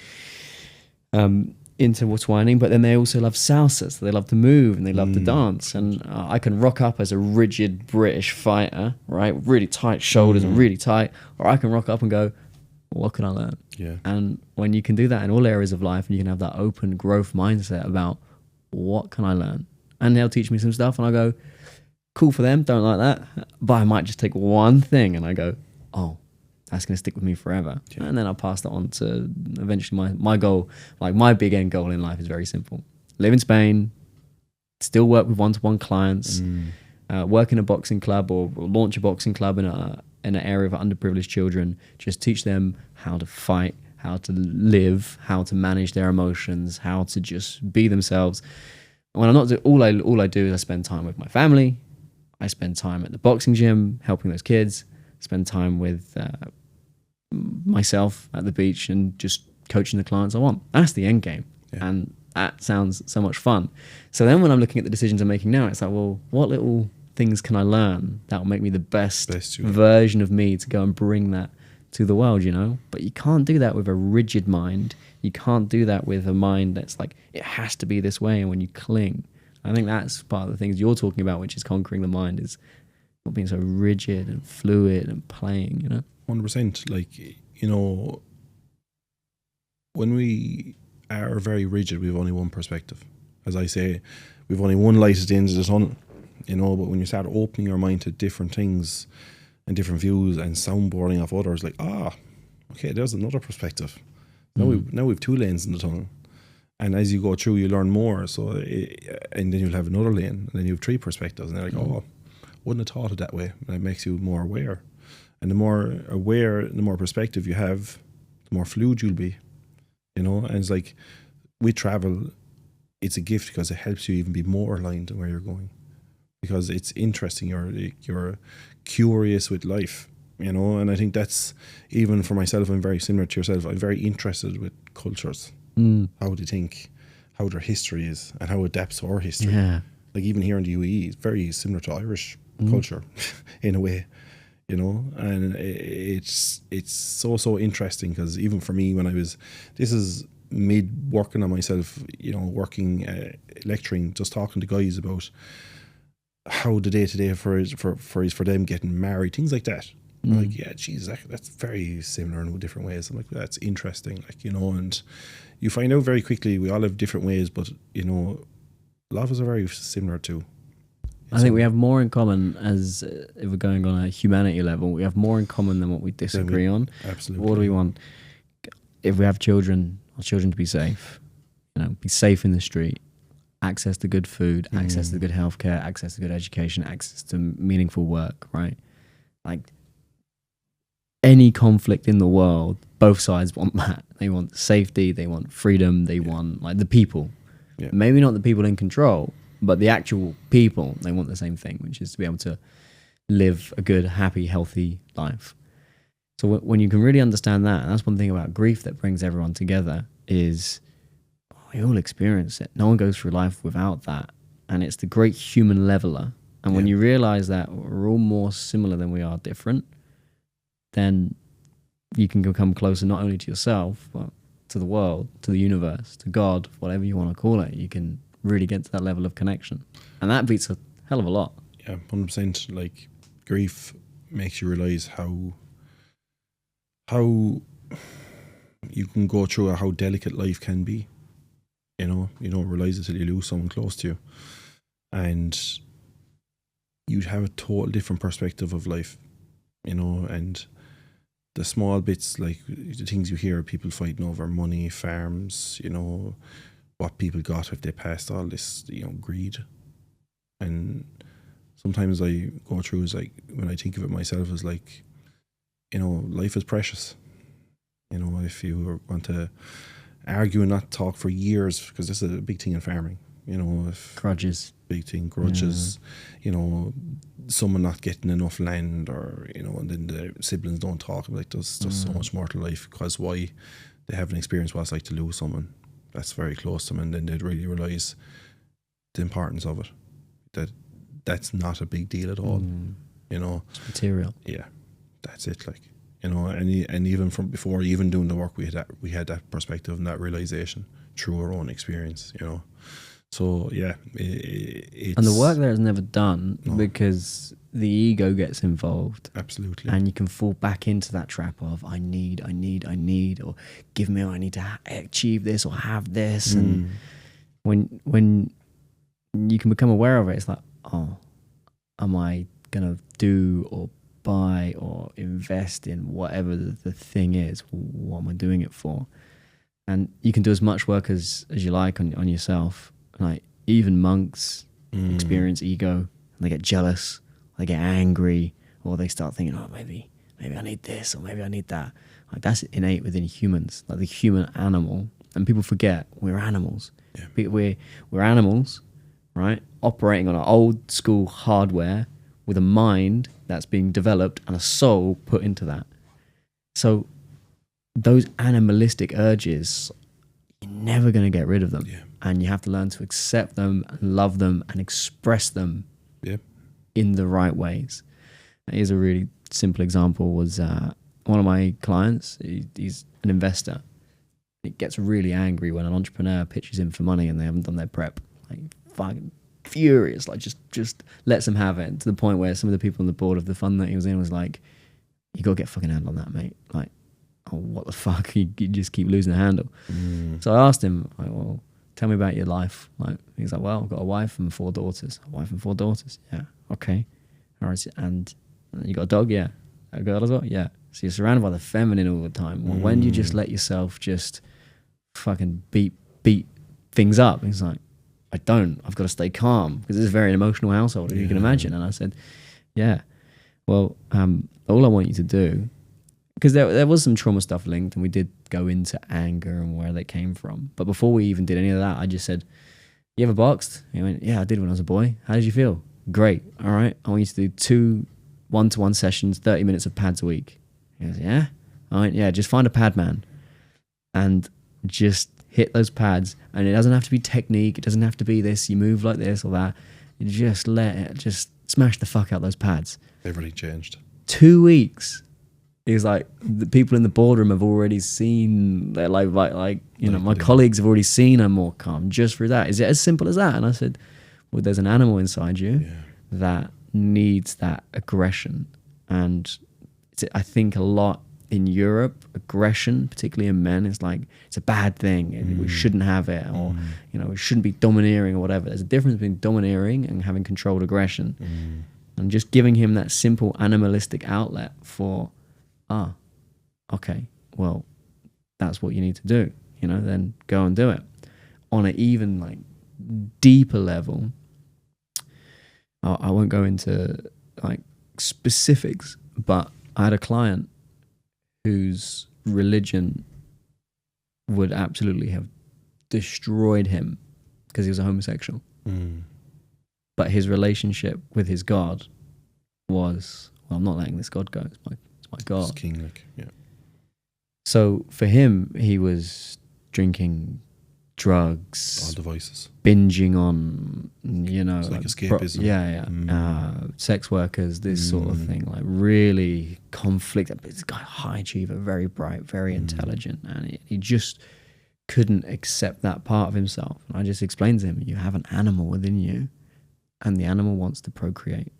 intertwining. But then they also love salsa, so they love to move and they love to dance. And I can rock up as a rigid British fighter, right? Really tight shoulders and really tight. Or I can rock up and go, what can I learn?
Yeah.
And when you can do that in all areas of life, and you can have that open growth mindset about what can I learn, and they'll teach me some stuff, and I go, cool for them, don't like that, but I might just take one thing and I go, oh, that's going to stick with me forever. Yeah. And then I'll pass that on to eventually my goal. Like, my big end goal in life is very simple: live in Spain, still work with one-to-one clients, work in a boxing club or launch a boxing club in an area of underprivileged children. Just teach them how to fight, how to live, how to manage their emotions, how to just be themselves. When I'm not all I do is I spend time with my family. I spend time at the boxing gym helping those kids. Spend time with myself at the beach and just coaching the clients I want. That's the end game. Yeah. And that sounds so much fun. So then when I'm looking at the decisions I'm making now, it's like, well, what little things can I learn that will make me the best version of me to go and bring that to the world, But you can't do that with a rigid mind. You can't do that with a mind that's like, it has to be this way. And when you cling, I think that's part of the things you're talking about, which is conquering the mind, is not being so rigid and fluid and playing,
100%. Like, when we are very rigid, we have only one perspective. As I say, we've only one light at the end of the tunnel. you know. But when you start opening your mind to different things and different views and soundboarding off others, like, okay, there's another perspective. Now we've 2 lanes in the tunnel, and as you go through, you learn more. So, and then you'll have another lane, and then you have 3 perspectives, and they're like, wouldn't have thought it that way. And it makes you more aware, and the more aware, the more perspective you have, the more fluid you'll be, you know. And it's like with travel, it's a gift because it helps you even be more aligned to where you're going, because it's interesting. You're curious with life, you know. And I think that's, even for myself, I'm very similar to yourself. I'm very interested with cultures, how they think, how their history is, and how it adapts to our history.
Yeah.
Like even here in the UAE, it's very similar to Irish culture in a way, you know. And it's so interesting, because even for me, when this is mid working on myself, you know, working lecturing, just talking to guys about how the day-to-day for them getting married, things like that. I'm like, yeah, geez, that's very similar in different ways. I'm like, that's interesting, like, you know. And you find out very quickly we all have different ways, but, you know, a lot of us are very similar too.
I think we have more in common, as if we're going on a humanity level, we have more in common than what we disagree on.
Absolutely.
What do we want? If we have children, our children to be safe, you know, be safe in the street, access to good food, access to good healthcare, access to good education, access to meaningful work, right? Like any conflict in the world, both sides want that. They want safety, they want freedom, they want like the people. Yeah. Maybe not the people in control, but the actual people, they want the same thing, which is to be able to live a good, happy, healthy life. So when you can really understand that, and that's one thing about grief that brings everyone together, is we all experience it. No one goes through life without that. And it's the great human leveler. And when you realize that we're all more similar than we are different, then you can become closer not only to yourself, but to the world, to the universe, to God, whatever you want to call it. You can really get to that level of connection. And that beats a hell of a lot.
Yeah, 100%. Like, grief makes you realize how you can go through how delicate life can be. You know, you don't realize it till you lose someone close to you. And you have a total different perspective of life, you know. And the small bits, like the things you hear, people fighting over money, farms, you know, what people got if they passed, all this, you know, greed. And sometimes I go through, is like, when I think of it myself, as like, you know, life is precious. You know, if you want to argue and not talk for years, because this is a big thing in farming, you know, if
grudges,
big thing, grudges, you know, someone not getting enough land, or, you know, and then the siblings don't talk. Like, there's just so much more to life, because why? They haven't experienced what it's like to lose someone that's very close to them, and then they'd really realise the importance of it, that that's not a big deal at all, you know.
It's material.
Yeah, that's it, like, you know. And even from before even doing the work, we had that perspective and that realisation through our own experience, you know. So yeah, it's,
and the work there is never done because the ego gets involved.
Absolutely.
And you can fall back into that trap of I need, or give me, or I need to achieve this or have this. And when you can become aware of it, it's like, oh, am I gonna do or buy or invest in whatever the thing is? What am I doing it for? And you can do as much work as you like on yourself. Like, even monks experience ego, and they get jealous, they get angry, or they start thinking, oh, maybe I need this, or maybe I need that. Like, that's innate within humans, like the human animal. And people forget we're animals. Yeah. We're animals, right? Operating on our old school hardware with a mind that's being developed and a soul put into that. So those animalistic urges, you're never going to get rid of them.
Yeah.
And you have to learn to accept them and love them and express them in the right ways. Here's a really simple example. Was one of my clients, he's an investor. He gets really angry when an entrepreneur pitches in for money and they haven't done their prep. Like, fucking furious, like just lets him have it, to the point where some of the people on the board of the fund that he was in was like, you got to get fucking handle on that, mate. Like, oh, what the fuck? You just keep losing the handle. So I asked him, like, well, tell me about your life. Like, he's like, well, I've got a wife and 4 daughters. A wife and 4 daughters. Yeah. Okay. All right. And you got a dog? Yeah. A girl as well? Yeah. So you're surrounded by the feminine all the time. Well, when do you just let yourself just fucking beat things up? He's like, I don't. I've got to stay calm because it's a very emotional household, as you can imagine. And I said, yeah, well, all I want you to do, because there was some trauma stuff linked, and we did go into anger and where they came from. But before we even did any of that, I just said, you ever boxed? He went, yeah, I did when I was a boy. How did you feel? Great. All right. I want you to do 2 1-to-1 sessions, 30 minutes of pads a week. He goes, yeah? All right, yeah, just find a pad man and just hit those pads. And it doesn't have to be technique. It doesn't have to be this, you move like this or that. You just let it, just smash the fuck out those pads.
Everything changed.
2 weeks. He was like, the people in the boardroom have already seen, they're like you know, my colleagues have already seen I'm more calm just through that. Is it as simple as that? And I said, well, there's an animal inside you that needs that aggression. And I think a lot in Europe, aggression, particularly in men, is like, it's a bad thing and we shouldn't have it, or you know, we shouldn't be domineering or whatever. There's a difference between domineering and having controlled aggression. And just giving him that simple animalistic outlet for, okay, well, that's what you need to do, you know, then go and do it. On an even like deeper level, I won't go into like specifics, but I had a client whose religion would absolutely have destroyed him because he was a homosexual. But his relationship with his God was, well, I'm not letting this God go. It's my God.
It's king, like, yeah.
So for him, he was drinking, drugs,
all devices,
binging on, you know,
it's like escapism.
Sex workers, this sort of thing, like really conflict. This guy, high achiever, very bright, very intelligent, and he just couldn't accept that part of himself. And I just explained to him, you have an animal within you, and the animal wants to procreate.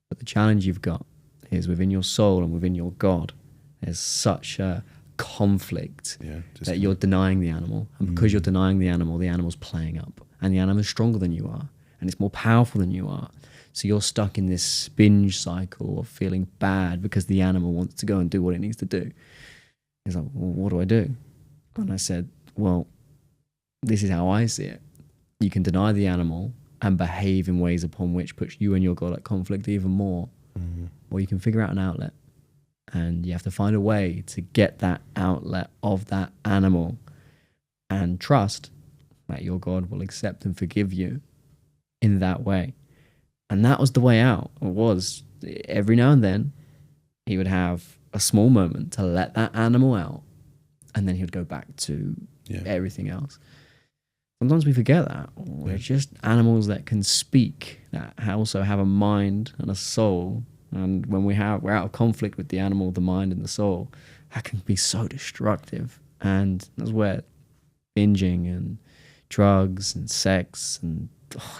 But the challenge you've got is within your soul and within your God. There's such a conflict that you're denying the animal. And because you're denying the animal's playing up. And the animal is stronger than you are. And it's more powerful than you are. So you're stuck in this binge cycle of feeling bad because the animal wants to go and do what it needs to do. He's like, well, what do I do? And I said, well, this is how I see it. You can deny the animal and behave in ways upon which puts you and your God at conflict even more. Or you can figure out an outlet, and you have to find a way to get that outlet of that animal and trust that your God will accept and forgive you in that way. And that was the way out. It was every now and then he would have a small moment to let that animal out, and then he would go back to everything else. Sometimes we forget that. We're just animals that can speak, that also have a mind and a soul. And when we're out of conflict with the animal, the mind and the soul, that can be so destructive. And that's where binging and drugs and sex and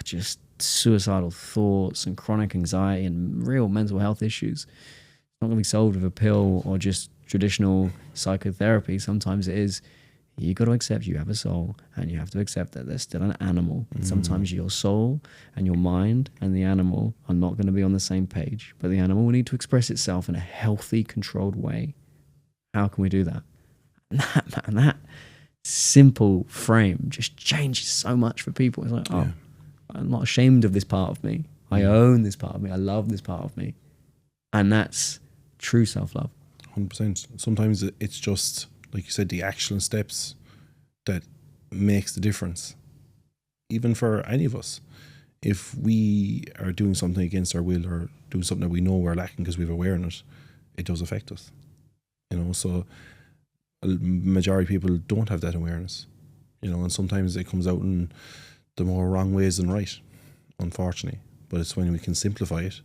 just suicidal thoughts and chronic anxiety and real mental health issues, it's not going to be solved with a pill or just traditional psychotherapy. Sometimes it is, you got to accept you have a soul, and you have to accept that there's still an animal. And sometimes your soul and your mind and the animal are not going to be on the same page, but the animal will need to express itself in a healthy, controlled way. How can we do that? And that simple frame just changes so much for people. It's like, I'm not ashamed of this part of me. I own this part of me. I love this part of me. And that's true self-love.
100%. Sometimes it's just, like you said, the action steps that makes the difference. Even for any of us, if we are doing something against our will or doing something that we know we're lacking because we have awareness, it does affect us. You know, so a majority of people don't have that awareness. You know, and sometimes it comes out in the more wrong ways than right, unfortunately. But it's when we can simplify it,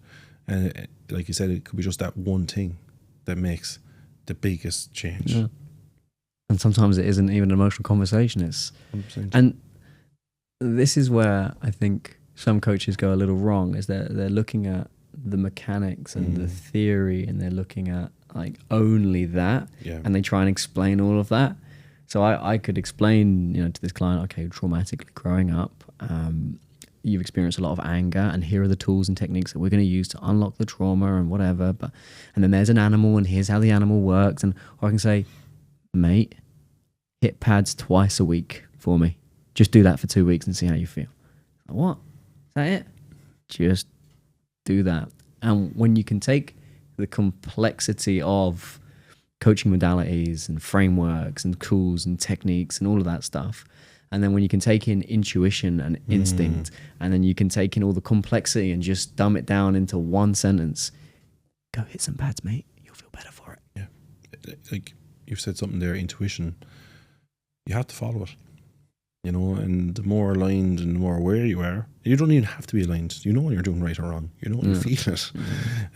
and like you said, it could be just that one thing that makes the biggest change.
Yeah. And sometimes it isn't even an emotional conversation. It's
100%.
And this is where I think some coaches go a little wrong, is they're looking at the mechanics and the theory, and they're looking at like only that, and they try and explain all of that. So I could explain, to this client, okay, traumatically growing up, you've experienced a lot of anger, and here are the tools and techniques that we're going to use to unlock the trauma and whatever. And then there's an animal, and here's how the animal works. Or I can say, mate, hit pads twice a week for me. Just do that for 2 weeks and see how you feel. What? Is that it? Just do that. And when you can take the complexity of coaching modalities and frameworks and tools and techniques and all of that stuff, and then when you can take in intuition and instinct, and then you can take in all the complexity and just dumb it down into one sentence, go hit some pads, mate. You'll feel better for it.
Yeah. Like you've said something there, intuition. You have to follow it. And the more aligned and the more aware you are, you don't even have to be aligned. You know when you're doing right or wrong. You know when you feel it.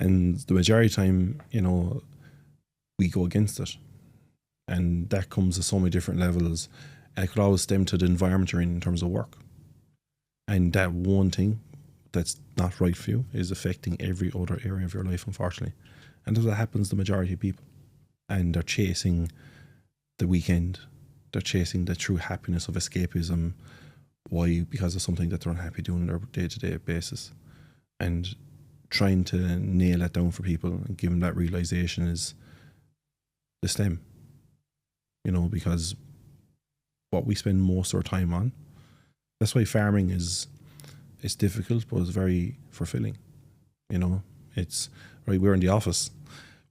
And the majority of the time, we go against it. And that comes at so many different levels. And it could always stem to the environment you're in terms of work. And that one thing that's not right for you is affecting every other area of your life, unfortunately. And that's what happens to the majority of people. And they're chasing the weekend. They're chasing the true happiness of escapism. Why? Because of something that they're unhappy doing on their day-to-day basis. And trying to nail that down for people and give them that realization is the stem. Because what we spend most of our time on, that's why farming it's difficult, but it's very fulfilling. It's right. We're in the office.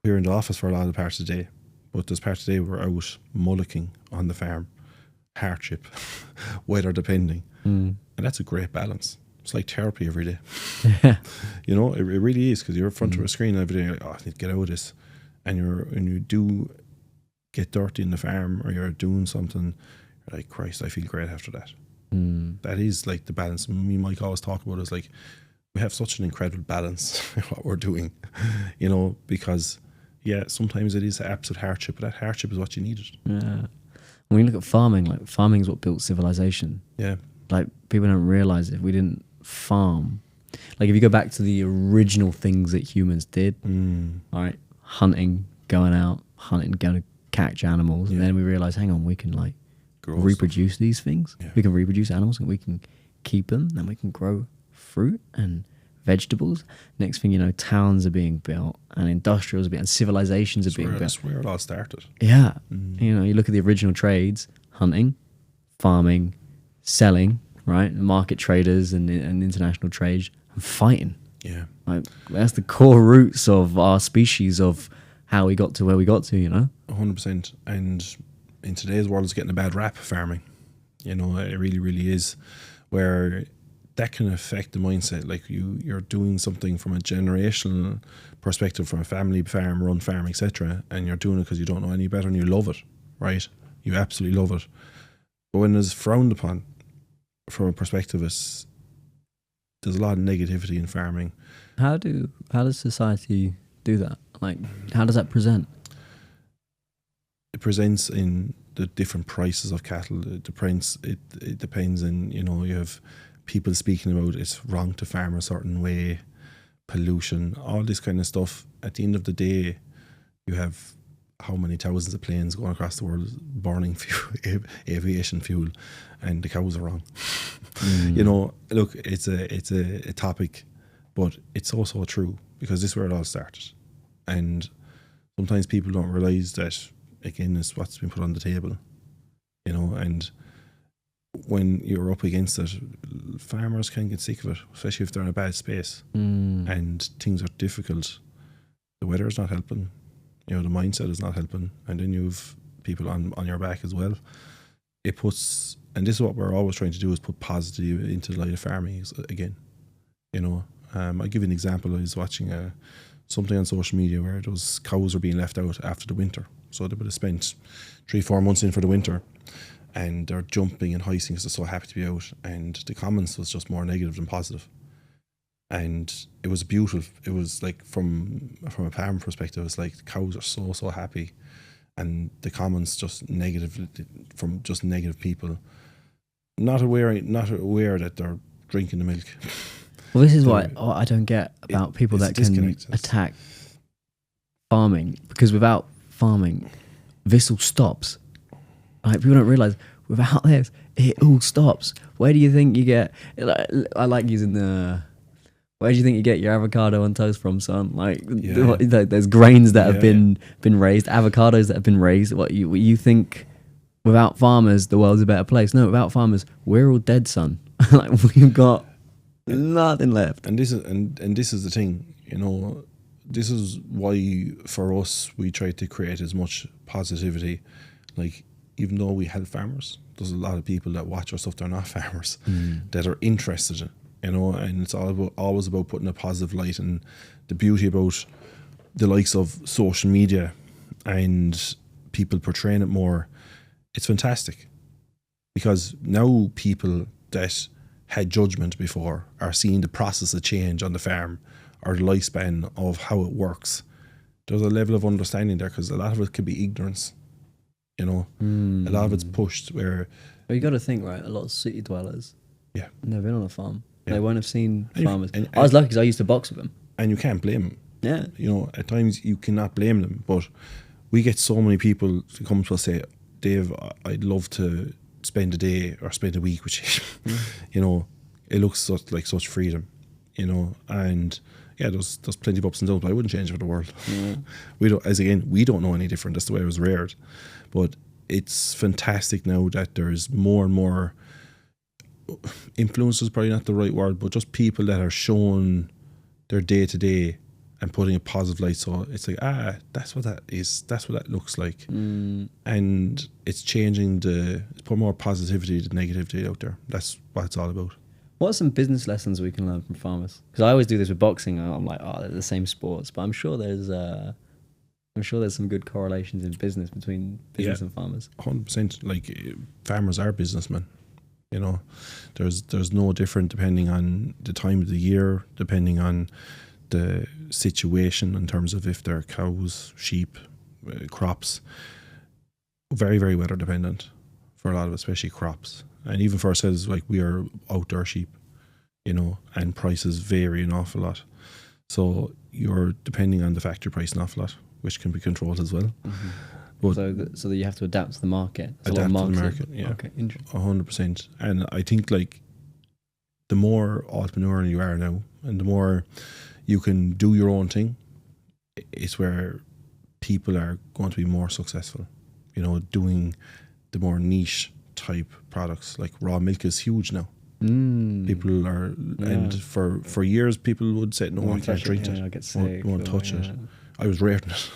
We're in the office for a lot of parts of the day. But there's parts of the day we're out mollocking on the farm, hardship, weather depending. And that's a great balance. It's like therapy every day. It really is, because you're in front of a screen every day, you're like, I need to get out of this. And you do get dirty in the farm, or you're doing something, you're like, Christ, I feel great after that. That is like the balance. Me and Mike always talk about is like, we have such an incredible balance in what we're doing, because sometimes it is absolute hardship, but that hardship is what you needed.
Yeah. When you look at farming, farming is what built civilization.
Yeah.
Like, people don't realize if we didn't farm, like if you go back to the original things that humans did, all right, hunting, going to catch animals, and then we realize, hang on, we can reproduce these things. Yeah. We can reproduce animals, and we can keep them, and we can grow fruit and vegetables. Next thing you know, towns are being built, and industrials are being, and civilizations are being built.
That's where it all started.
Yeah. You look at the original trades: hunting, farming, selling, right? Market traders and international trade, and fighting.
Yeah.
Like, that's the core roots of our species, of how we got to where we got to,
100%. And in today's world, it's getting a bad rap, farming. It really, really is, where that can affect the mindset. Like, you're doing something from a generational perspective, from a family farm, run farm, etc., and you're doing it because you don't know any better and you love it, right? You absolutely love it. But when it's frowned upon from a perspective, there's a lot of negativity in farming.
How does society do that? Like, how does that present?
It presents in the different prices of cattle. It depends. And you have people speaking about it's wrong to farm a certain way, pollution, all this kind of stuff. At the end of the day, you have how many thousands of planes going across the world burning fuel, aviation fuel, and the cows are wrong. Look, it's a topic, but it's also true, because this is where it all started. And sometimes people don't realise that, again, it's what's been put on the table, and when you're up against it, farmers can get sick of it, especially if they're in a bad space and things are difficult. The weather is not helping, the mindset is not helping, and then you've people on your back as well. It puts, and this is what we're always trying to do, is put positive into the light of farming again. I'll give you an example. I was watching something on social media where those cows were being left out after the winter. So they would have spent 3-4 months in for the winter, and they're jumping and hoisting because they're so happy to be out. And the comments was just more negative than positive. And it was beautiful. It was like, from a farm perspective, it's like the cows are so happy, and the comments just negative, from just negative people, not aware that they're drinking the milk.
Well, this is what I don't get about people that can attack farming, because without farming, this all stops. Like, people don't realize without this, it all stops. Where do you think you get? I like using the. Where do you think you get your avocado on toast from, son? Like, there's grains that have been raised, avocados that have been raised. What you think? Without farmers, the world's a better place. No, without farmers, we're all dead, son. Like, we've got nothing left.
And this is the thing, you know. This is why for us we try to create as much positivity. Like, even though we help farmers, there's a lot of people that watch our stuff. They're not farmers that are interested in, you know. And it's always about putting a positive light. And the beauty about the likes of social media and people portraying it more, it's fantastic, because now people that had judgment before are seeing the process of change on the farm, or the lifespan of how it works. There's a level of understanding there, because a lot of it could be ignorance, you know. A lot of it's pushed where...
Well, you got to think, right, a lot of city dwellers,
yeah,
never been on a farm.
Yeah.
They won't have seen
And
farmers.
and
I was lucky because I used to box with them.
And you can't blame them.
Yeah.
You know, at times you cannot blame them, but we get so many people to come to us say, Dave, I'd love to spend a day or spend a week with you. You know, it looks like such freedom, you know. And yeah, there's plenty of ups and downs, but I wouldn't change it for the world. We don't know any different. That's the way it was reared. But it's fantastic now that there's more and more influencers, probably not the right word, but just people that are showing their day to day and putting a positive light. So it's like, that's what that is. That's what that looks like. And it's changing it's put more positivity than negativity out there. That's what it's all about.
What are some business lessons we can learn from farmers? Because I always do this with boxing. I'm like, they're the same sports, but I'm sure there's some good correlations in business between business and farmers.
100%. Like, farmers are businessmen. You know, there's no different depending on the time of the year, depending on the situation in terms of if they're cows, sheep, crops. Very, very weather dependent for a lot of it, especially crops. And even for ourselves, like, we are outdoor sheep, you know, and prices vary an awful lot. So you're depending on the factory price an awful lot, which can be controlled as well. But
so that you have to adapt to the market.
Adapt to the market, yeah.
Okay, interesting.
100%. And I think, like, the more entrepreneurial you are now, and the more you can do your own thing, it's where people are going to be more successful. You know, doing the more niche type products. Like, raw milk is huge now. People are, and for years people would say, no, I can't drink it.
I get sick.
Won't touch it. I was rearing it.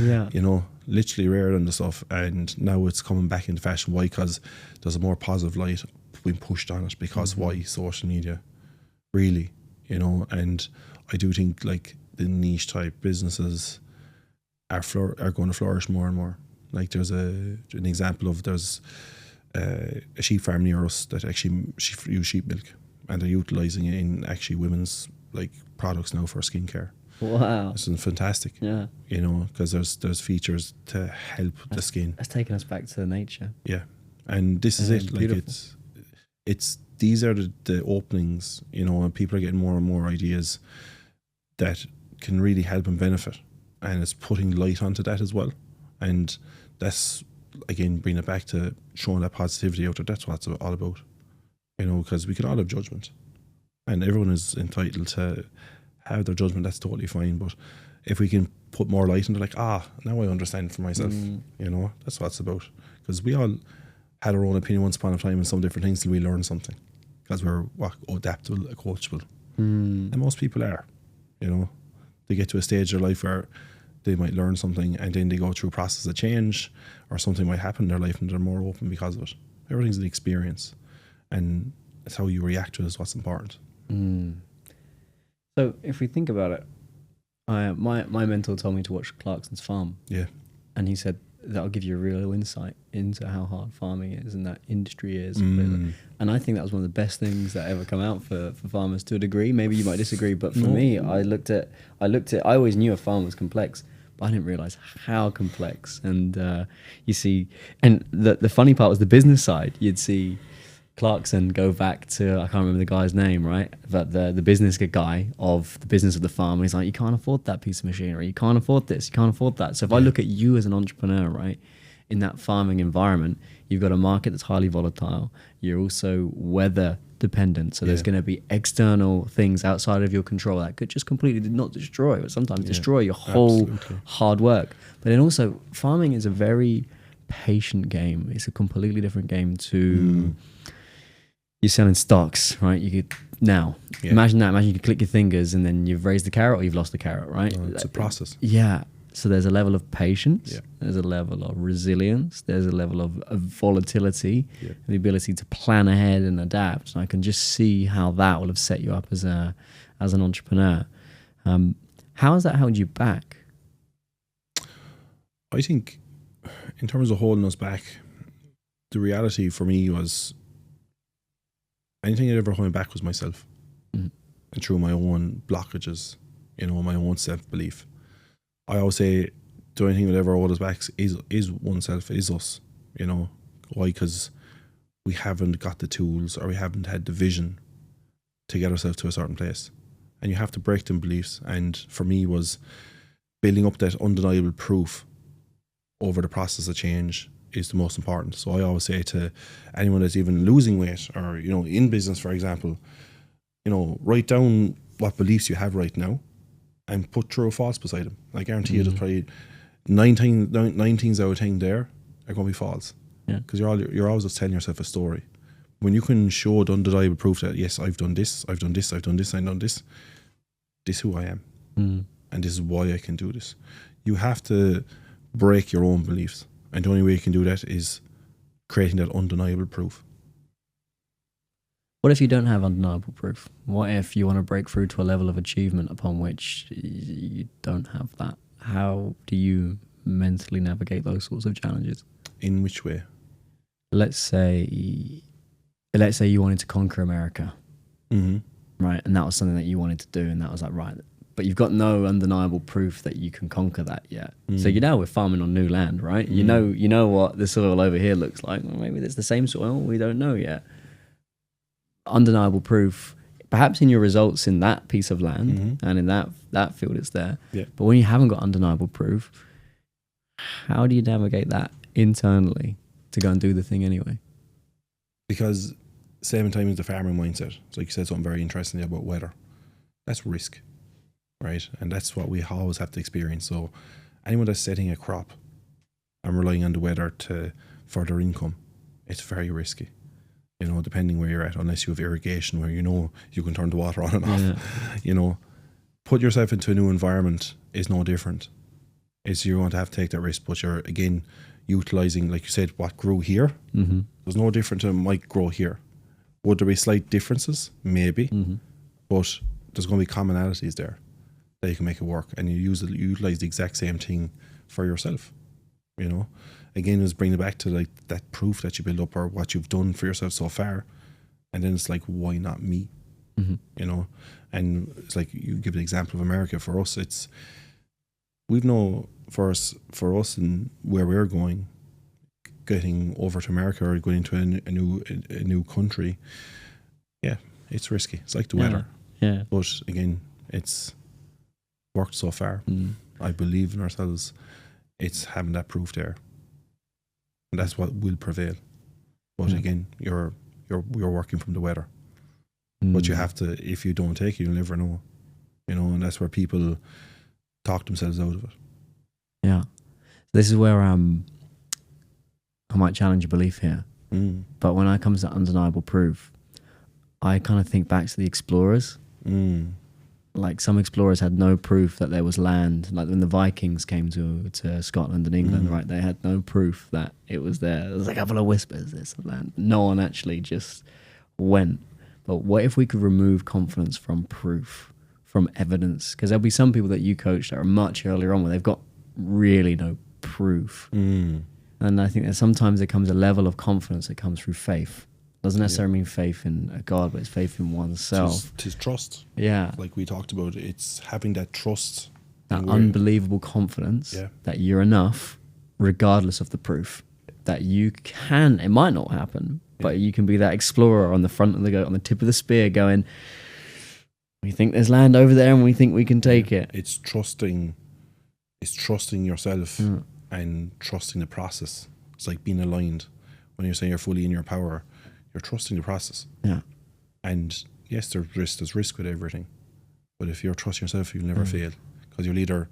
Yeah.
You know, literally rearing the stuff, and now it's coming back into fashion. Why? Because there's a more positive light being pushed on it. Because why? Social media, really, you know. And I do think, like, the niche type businesses are going to flourish more and more. Like, there's an example of there's a sheep farm near us that actually use sheep milk, and they're utilising it in actually women's, like, products now for skincare.
Wow,
this is fantastic.
Yeah,
you know, because there's features to help the skin.
That's taking us back to nature.
Yeah, and this is it.
Beautiful.
Like, it's these are the openings, you know, and people are getting more and more ideas that can really help and benefit, and it's putting light onto that as well. And that's, again, bringing it back to showing that positivity out there. That's what it's all about, you know, because we can all have judgment, and everyone is entitled to have their judgment. That's totally fine. But if we can put more light into, like, now I understand for myself, you know, that's what it's about. Because we all had our own opinion once upon a time on some different things till we learned something, because we're adaptable, coachable, and most people are, you know. They get to a stage of their life where they might learn something, and then they go through a process of change, or something might happen in their life and they're more open because of it. Everything's an experience, and it's how you react to it is what's important.
So if we think about it, my mentor told me to watch Clarkson's Farm.
Yeah.
And he said that'll give you a real insight into how hard farming is and that industry is. And I think that was one of the best things that ever come out for farmers, to a degree. Maybe you might disagree, but for me, I looked at, I always knew a farm was complex, but I didn't realize how complex. And you see, and the funny part was the business side. You'd see Clarkson go back to, I can't remember the guy's name, right? But the business guy of the business of the farm, and he's like, you can't afford that piece of machinery. You can't afford this. You can't afford that. So if I look at you as an entrepreneur, right, in that farming environment, you've got a market that's highly volatile. You're also weather dependent. So there's going to be external things outside of your control that could just completely not destroy, but sometimes destroy your whole hard work. But then also farming is a very patient game. It's a completely different game to you're selling stocks, right? You could imagine you could click your fingers and then you've raised the carrot or you've lost the carrot, right?
It's a process.
Yeah. So there's a level of patience, there's a level of resilience, there's a level of volatility, the ability to plan ahead and adapt. And I can just see how that will have set you up as an entrepreneur. How has that held you back?
I think in terms of holding us back, the reality for me was anything that ever held me back was myself. And through my own blockages, my own self-belief. I always say the only thing that ever hold us back is oneself, is us. Why? Because we haven't got the tools or we haven't had the vision to get ourselves to a certain place. And you have to break them beliefs. And for me was building up that undeniable proof over the process of change is the most important. So I always say to anyone that's even losing weight or, in business, for example, write down what beliefs you have right now and put true or false beside them. I guarantee you there's probably 19 out of 10 there are going to be false. Because you're always just telling yourself a story. When you can show the undeniable proof that, yes, I've done this, I've done this, I've done this, I've done this, this is who I am. And this is why I can do this. You have to break your own beliefs. And the only way you can do that is creating that undeniable proof.
What if you don't have undeniable proof? What if you want to break through to a level of achievement upon which you don't have that? How do you mentally navigate those sorts of challenges?
In which way?
Let's say you wanted to conquer America, right? And that was something that you wanted to do, and that was like, right, but you've got no undeniable proof that you can conquer that yet. So we're farming on new land, right? You know what the soil over here looks like. Well, maybe it's the same soil. We don't know yet. Undeniable proof, perhaps in your results in that piece of land and in that field, it's there. But when you haven't got undeniable proof, how do you navigate that internally to go and do the thing anyway?
Because same time as the farming mindset, so like you said something very interesting about weather. That's risk, right? And that's what we always have to experience. So anyone that's setting a crop and relying on the weather for their income, it's very risky. Depending where you're at, unless you have irrigation where you can turn the water on and off. Put yourself into a new environment is no different. You're going to have to take that risk, but you're again utilizing, like you said, what grew here. There's no different to might grow here. Would there be slight differences? Maybe, but there's going to be commonalities there that you can make it work, and you utilize the exact same thing for yourself. Again, it's bringing it back to like that proof that you build up or what you've done for yourself so far, and then it's like, why not me? And it's like you give the example of America. For us, for us and where we're going, getting over to America or going into a new country, it's risky. It's like the weather. But again, it's worked so far. I believe in ourselves. It's having that proof there. And that's what will prevail. But again, you're working from the weather. But you have to, if you don't take it, you'll never know. And that's where people talk themselves out of it. Yeah.
This is where I might challenge your belief here. But when it comes to undeniable proof, I kind of think back to the explorers. Like some explorers had no proof that there was land. Like when the Vikings came to Scotland and England, right? They had no proof that it was there. There was a couple of whispers, there's land. No one actually just went. But what if we could remove confidence from proof, from evidence? Because there'll be some people that you coach that are much earlier on where they've got really no proof. And I think that sometimes there comes a level of confidence that comes through faith. Doesn't necessarily mean faith in a God, but it's faith in oneself.
It's trust.
Yeah.
Like we talked about, it's having that trust.
That unbelievable confidence that you're enough, regardless of the proof. That you can, it might not happen, but you can be that explorer on the front of the on the tip of the spear going, we think there's land over there and we think we can take it.
It's trusting yourself and trusting the process It's like being aligned. When you're saying you're fully in your power, you're trusting the process.
Yeah.
And yes, there's risk with everything. But if you're trusting yourself, you'll never fail. Because you'll either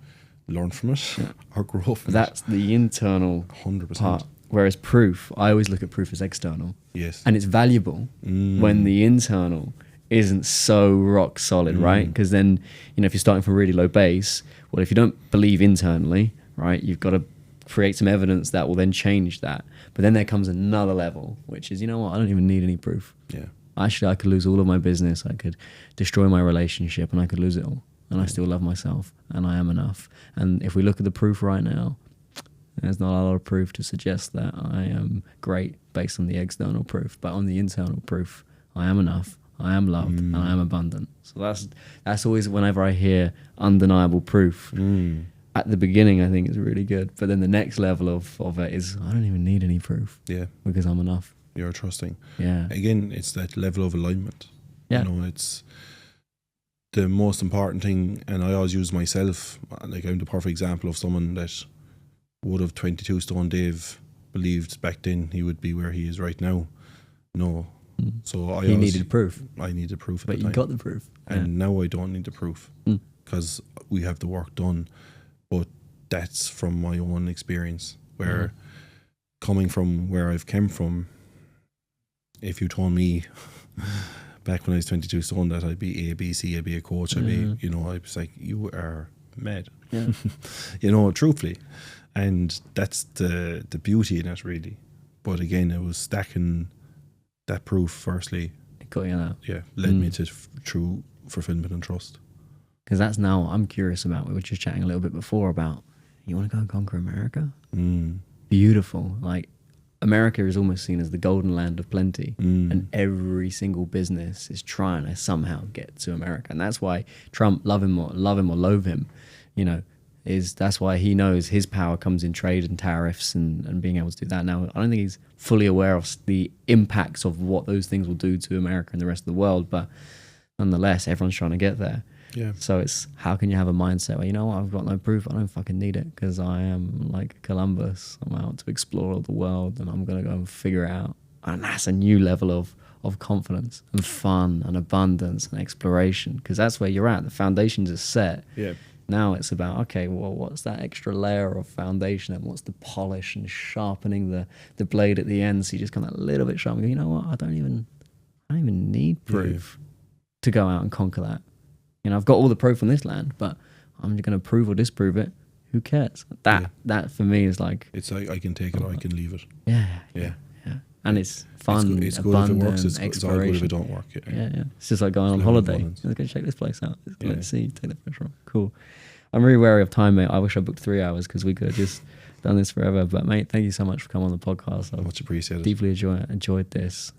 learn from it or grow from
That's the internal
100%.
part. Whereas proof, I always look at proof as external.
Yes.
And it's valuable when the internal isn't so rock solid, right? Because then, if you're starting from a really low base, well, if you don't believe internally, right, you've got to create some evidence that will then change that. But then there comes another level, which is, you know what, I don't even need any proof.
Yeah.
Actually, I could lose all of my business. I could destroy my relationship and I could lose it all. And I still love myself and I am enough. And if we look at the proof right now, there's not a lot of proof to suggest that I am great based on the external proof. But on the internal proof, I am enough, I am loved, and I am abundant. So that's always whenever I hear undeniable proof. At the beginning, I think it's really good. But then the next level of it is, I don't even need any proof.
Yeah.
Because I'm enough.
You're trusting.
Yeah.
Again, it's that level of alignment.
Yeah.
It's the most important thing, and I always use myself, like I'm the perfect example of someone that would have 22 stone Dave believed back then he would be where he is right now. No. So
He needed proof.
I needed proof at
But
the
you
time.
got the proof.
And now I don't need the proof because we have the work done. But that's from my own experience, where coming from where I've come from, if you told me back when I was 22 stone that I'd be A, B, C, I'd be a coach, I'd be, I was like, you are mad.
Yeah.
Truthfully. And that's the beauty in it, really. But again, it was stacking that proof firstly.
Got you now.
Yeah, led me to true fulfillment and trust.
Because that's now I'm curious about. We were just chatting a little bit before about, you want to go and conquer America? Beautiful. Like, America is almost seen as the golden land of plenty. And every single business is trying to somehow get to America. And that's why Trump, love him or loathe him, that's why he knows his power comes in trade and tariffs and being able to do that. Now, I don't think he's fully aware of the impacts of what those things will do to America and the rest of the world. But nonetheless, everyone's trying to get there.
Yeah.
So it's, how can you have a mindset where, you know what, I've got no proof, I don't fucking need it, because I am like Columbus. I'm out to explore the world and I'm going to go and figure it out. And that's a new level of confidence and fun and abundance and exploration, because that's where you're at. The foundations are set.
Yeah.
Now it's about, okay, well, what's that extra layer of foundation and what's the polish and sharpening the blade at the end, so you just come that little bit sharp and go, you know what, I don't even need proof to go out and conquer that. I've got all the proof on this land, but I'm just going to prove or disprove it. Who cares? That for me is like,
it's like, I can take it or I can leave it.
Yeah. And it's fun,
It's good if it works. It's all good if it don't work.
Yeah. It's just like going on
It's
holiday.
abundance.
Let's go check this place out. Let's see, take the pressure off. Cool. I'm really wary of time, mate. I wish I booked 3 hours because we could have just done this forever. But, mate, thank you so much for coming on the podcast. I've
Much appreciated.
deeply enjoyed this.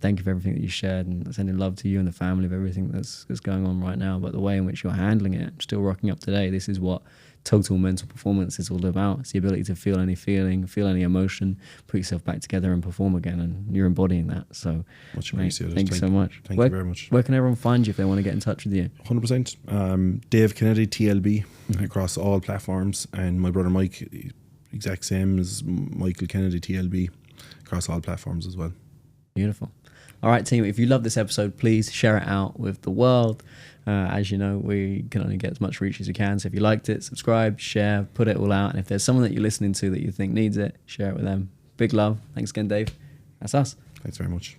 Thank you for everything that you shared, and sending love to you and the family of everything that's going on right now. But the way in which you're handling it, still rocking up today, this is what total mental performance is all about. It's the ability to feel any feeling, feel any emotion, put yourself back together and perform again, and you're embodying that. So
Much
mate,
appreciated.
thank you so much.
Thank you very much.
Where can everyone find you if they want to get in touch with you?
100%. Dave Kennedy TLB across all platforms, and my brother Mike, exact same as Michael Kennedy TLB, across all platforms as well.
Beautiful. All right, team, if you love this episode, please share it out with the world. As you know, we can only get as much reach as we can. So if you liked it, subscribe, share, put it all out. And if there's someone that you're listening to that you think needs it, share it with them. Big love. Thanks again, Dave. That's us.
Thanks very much.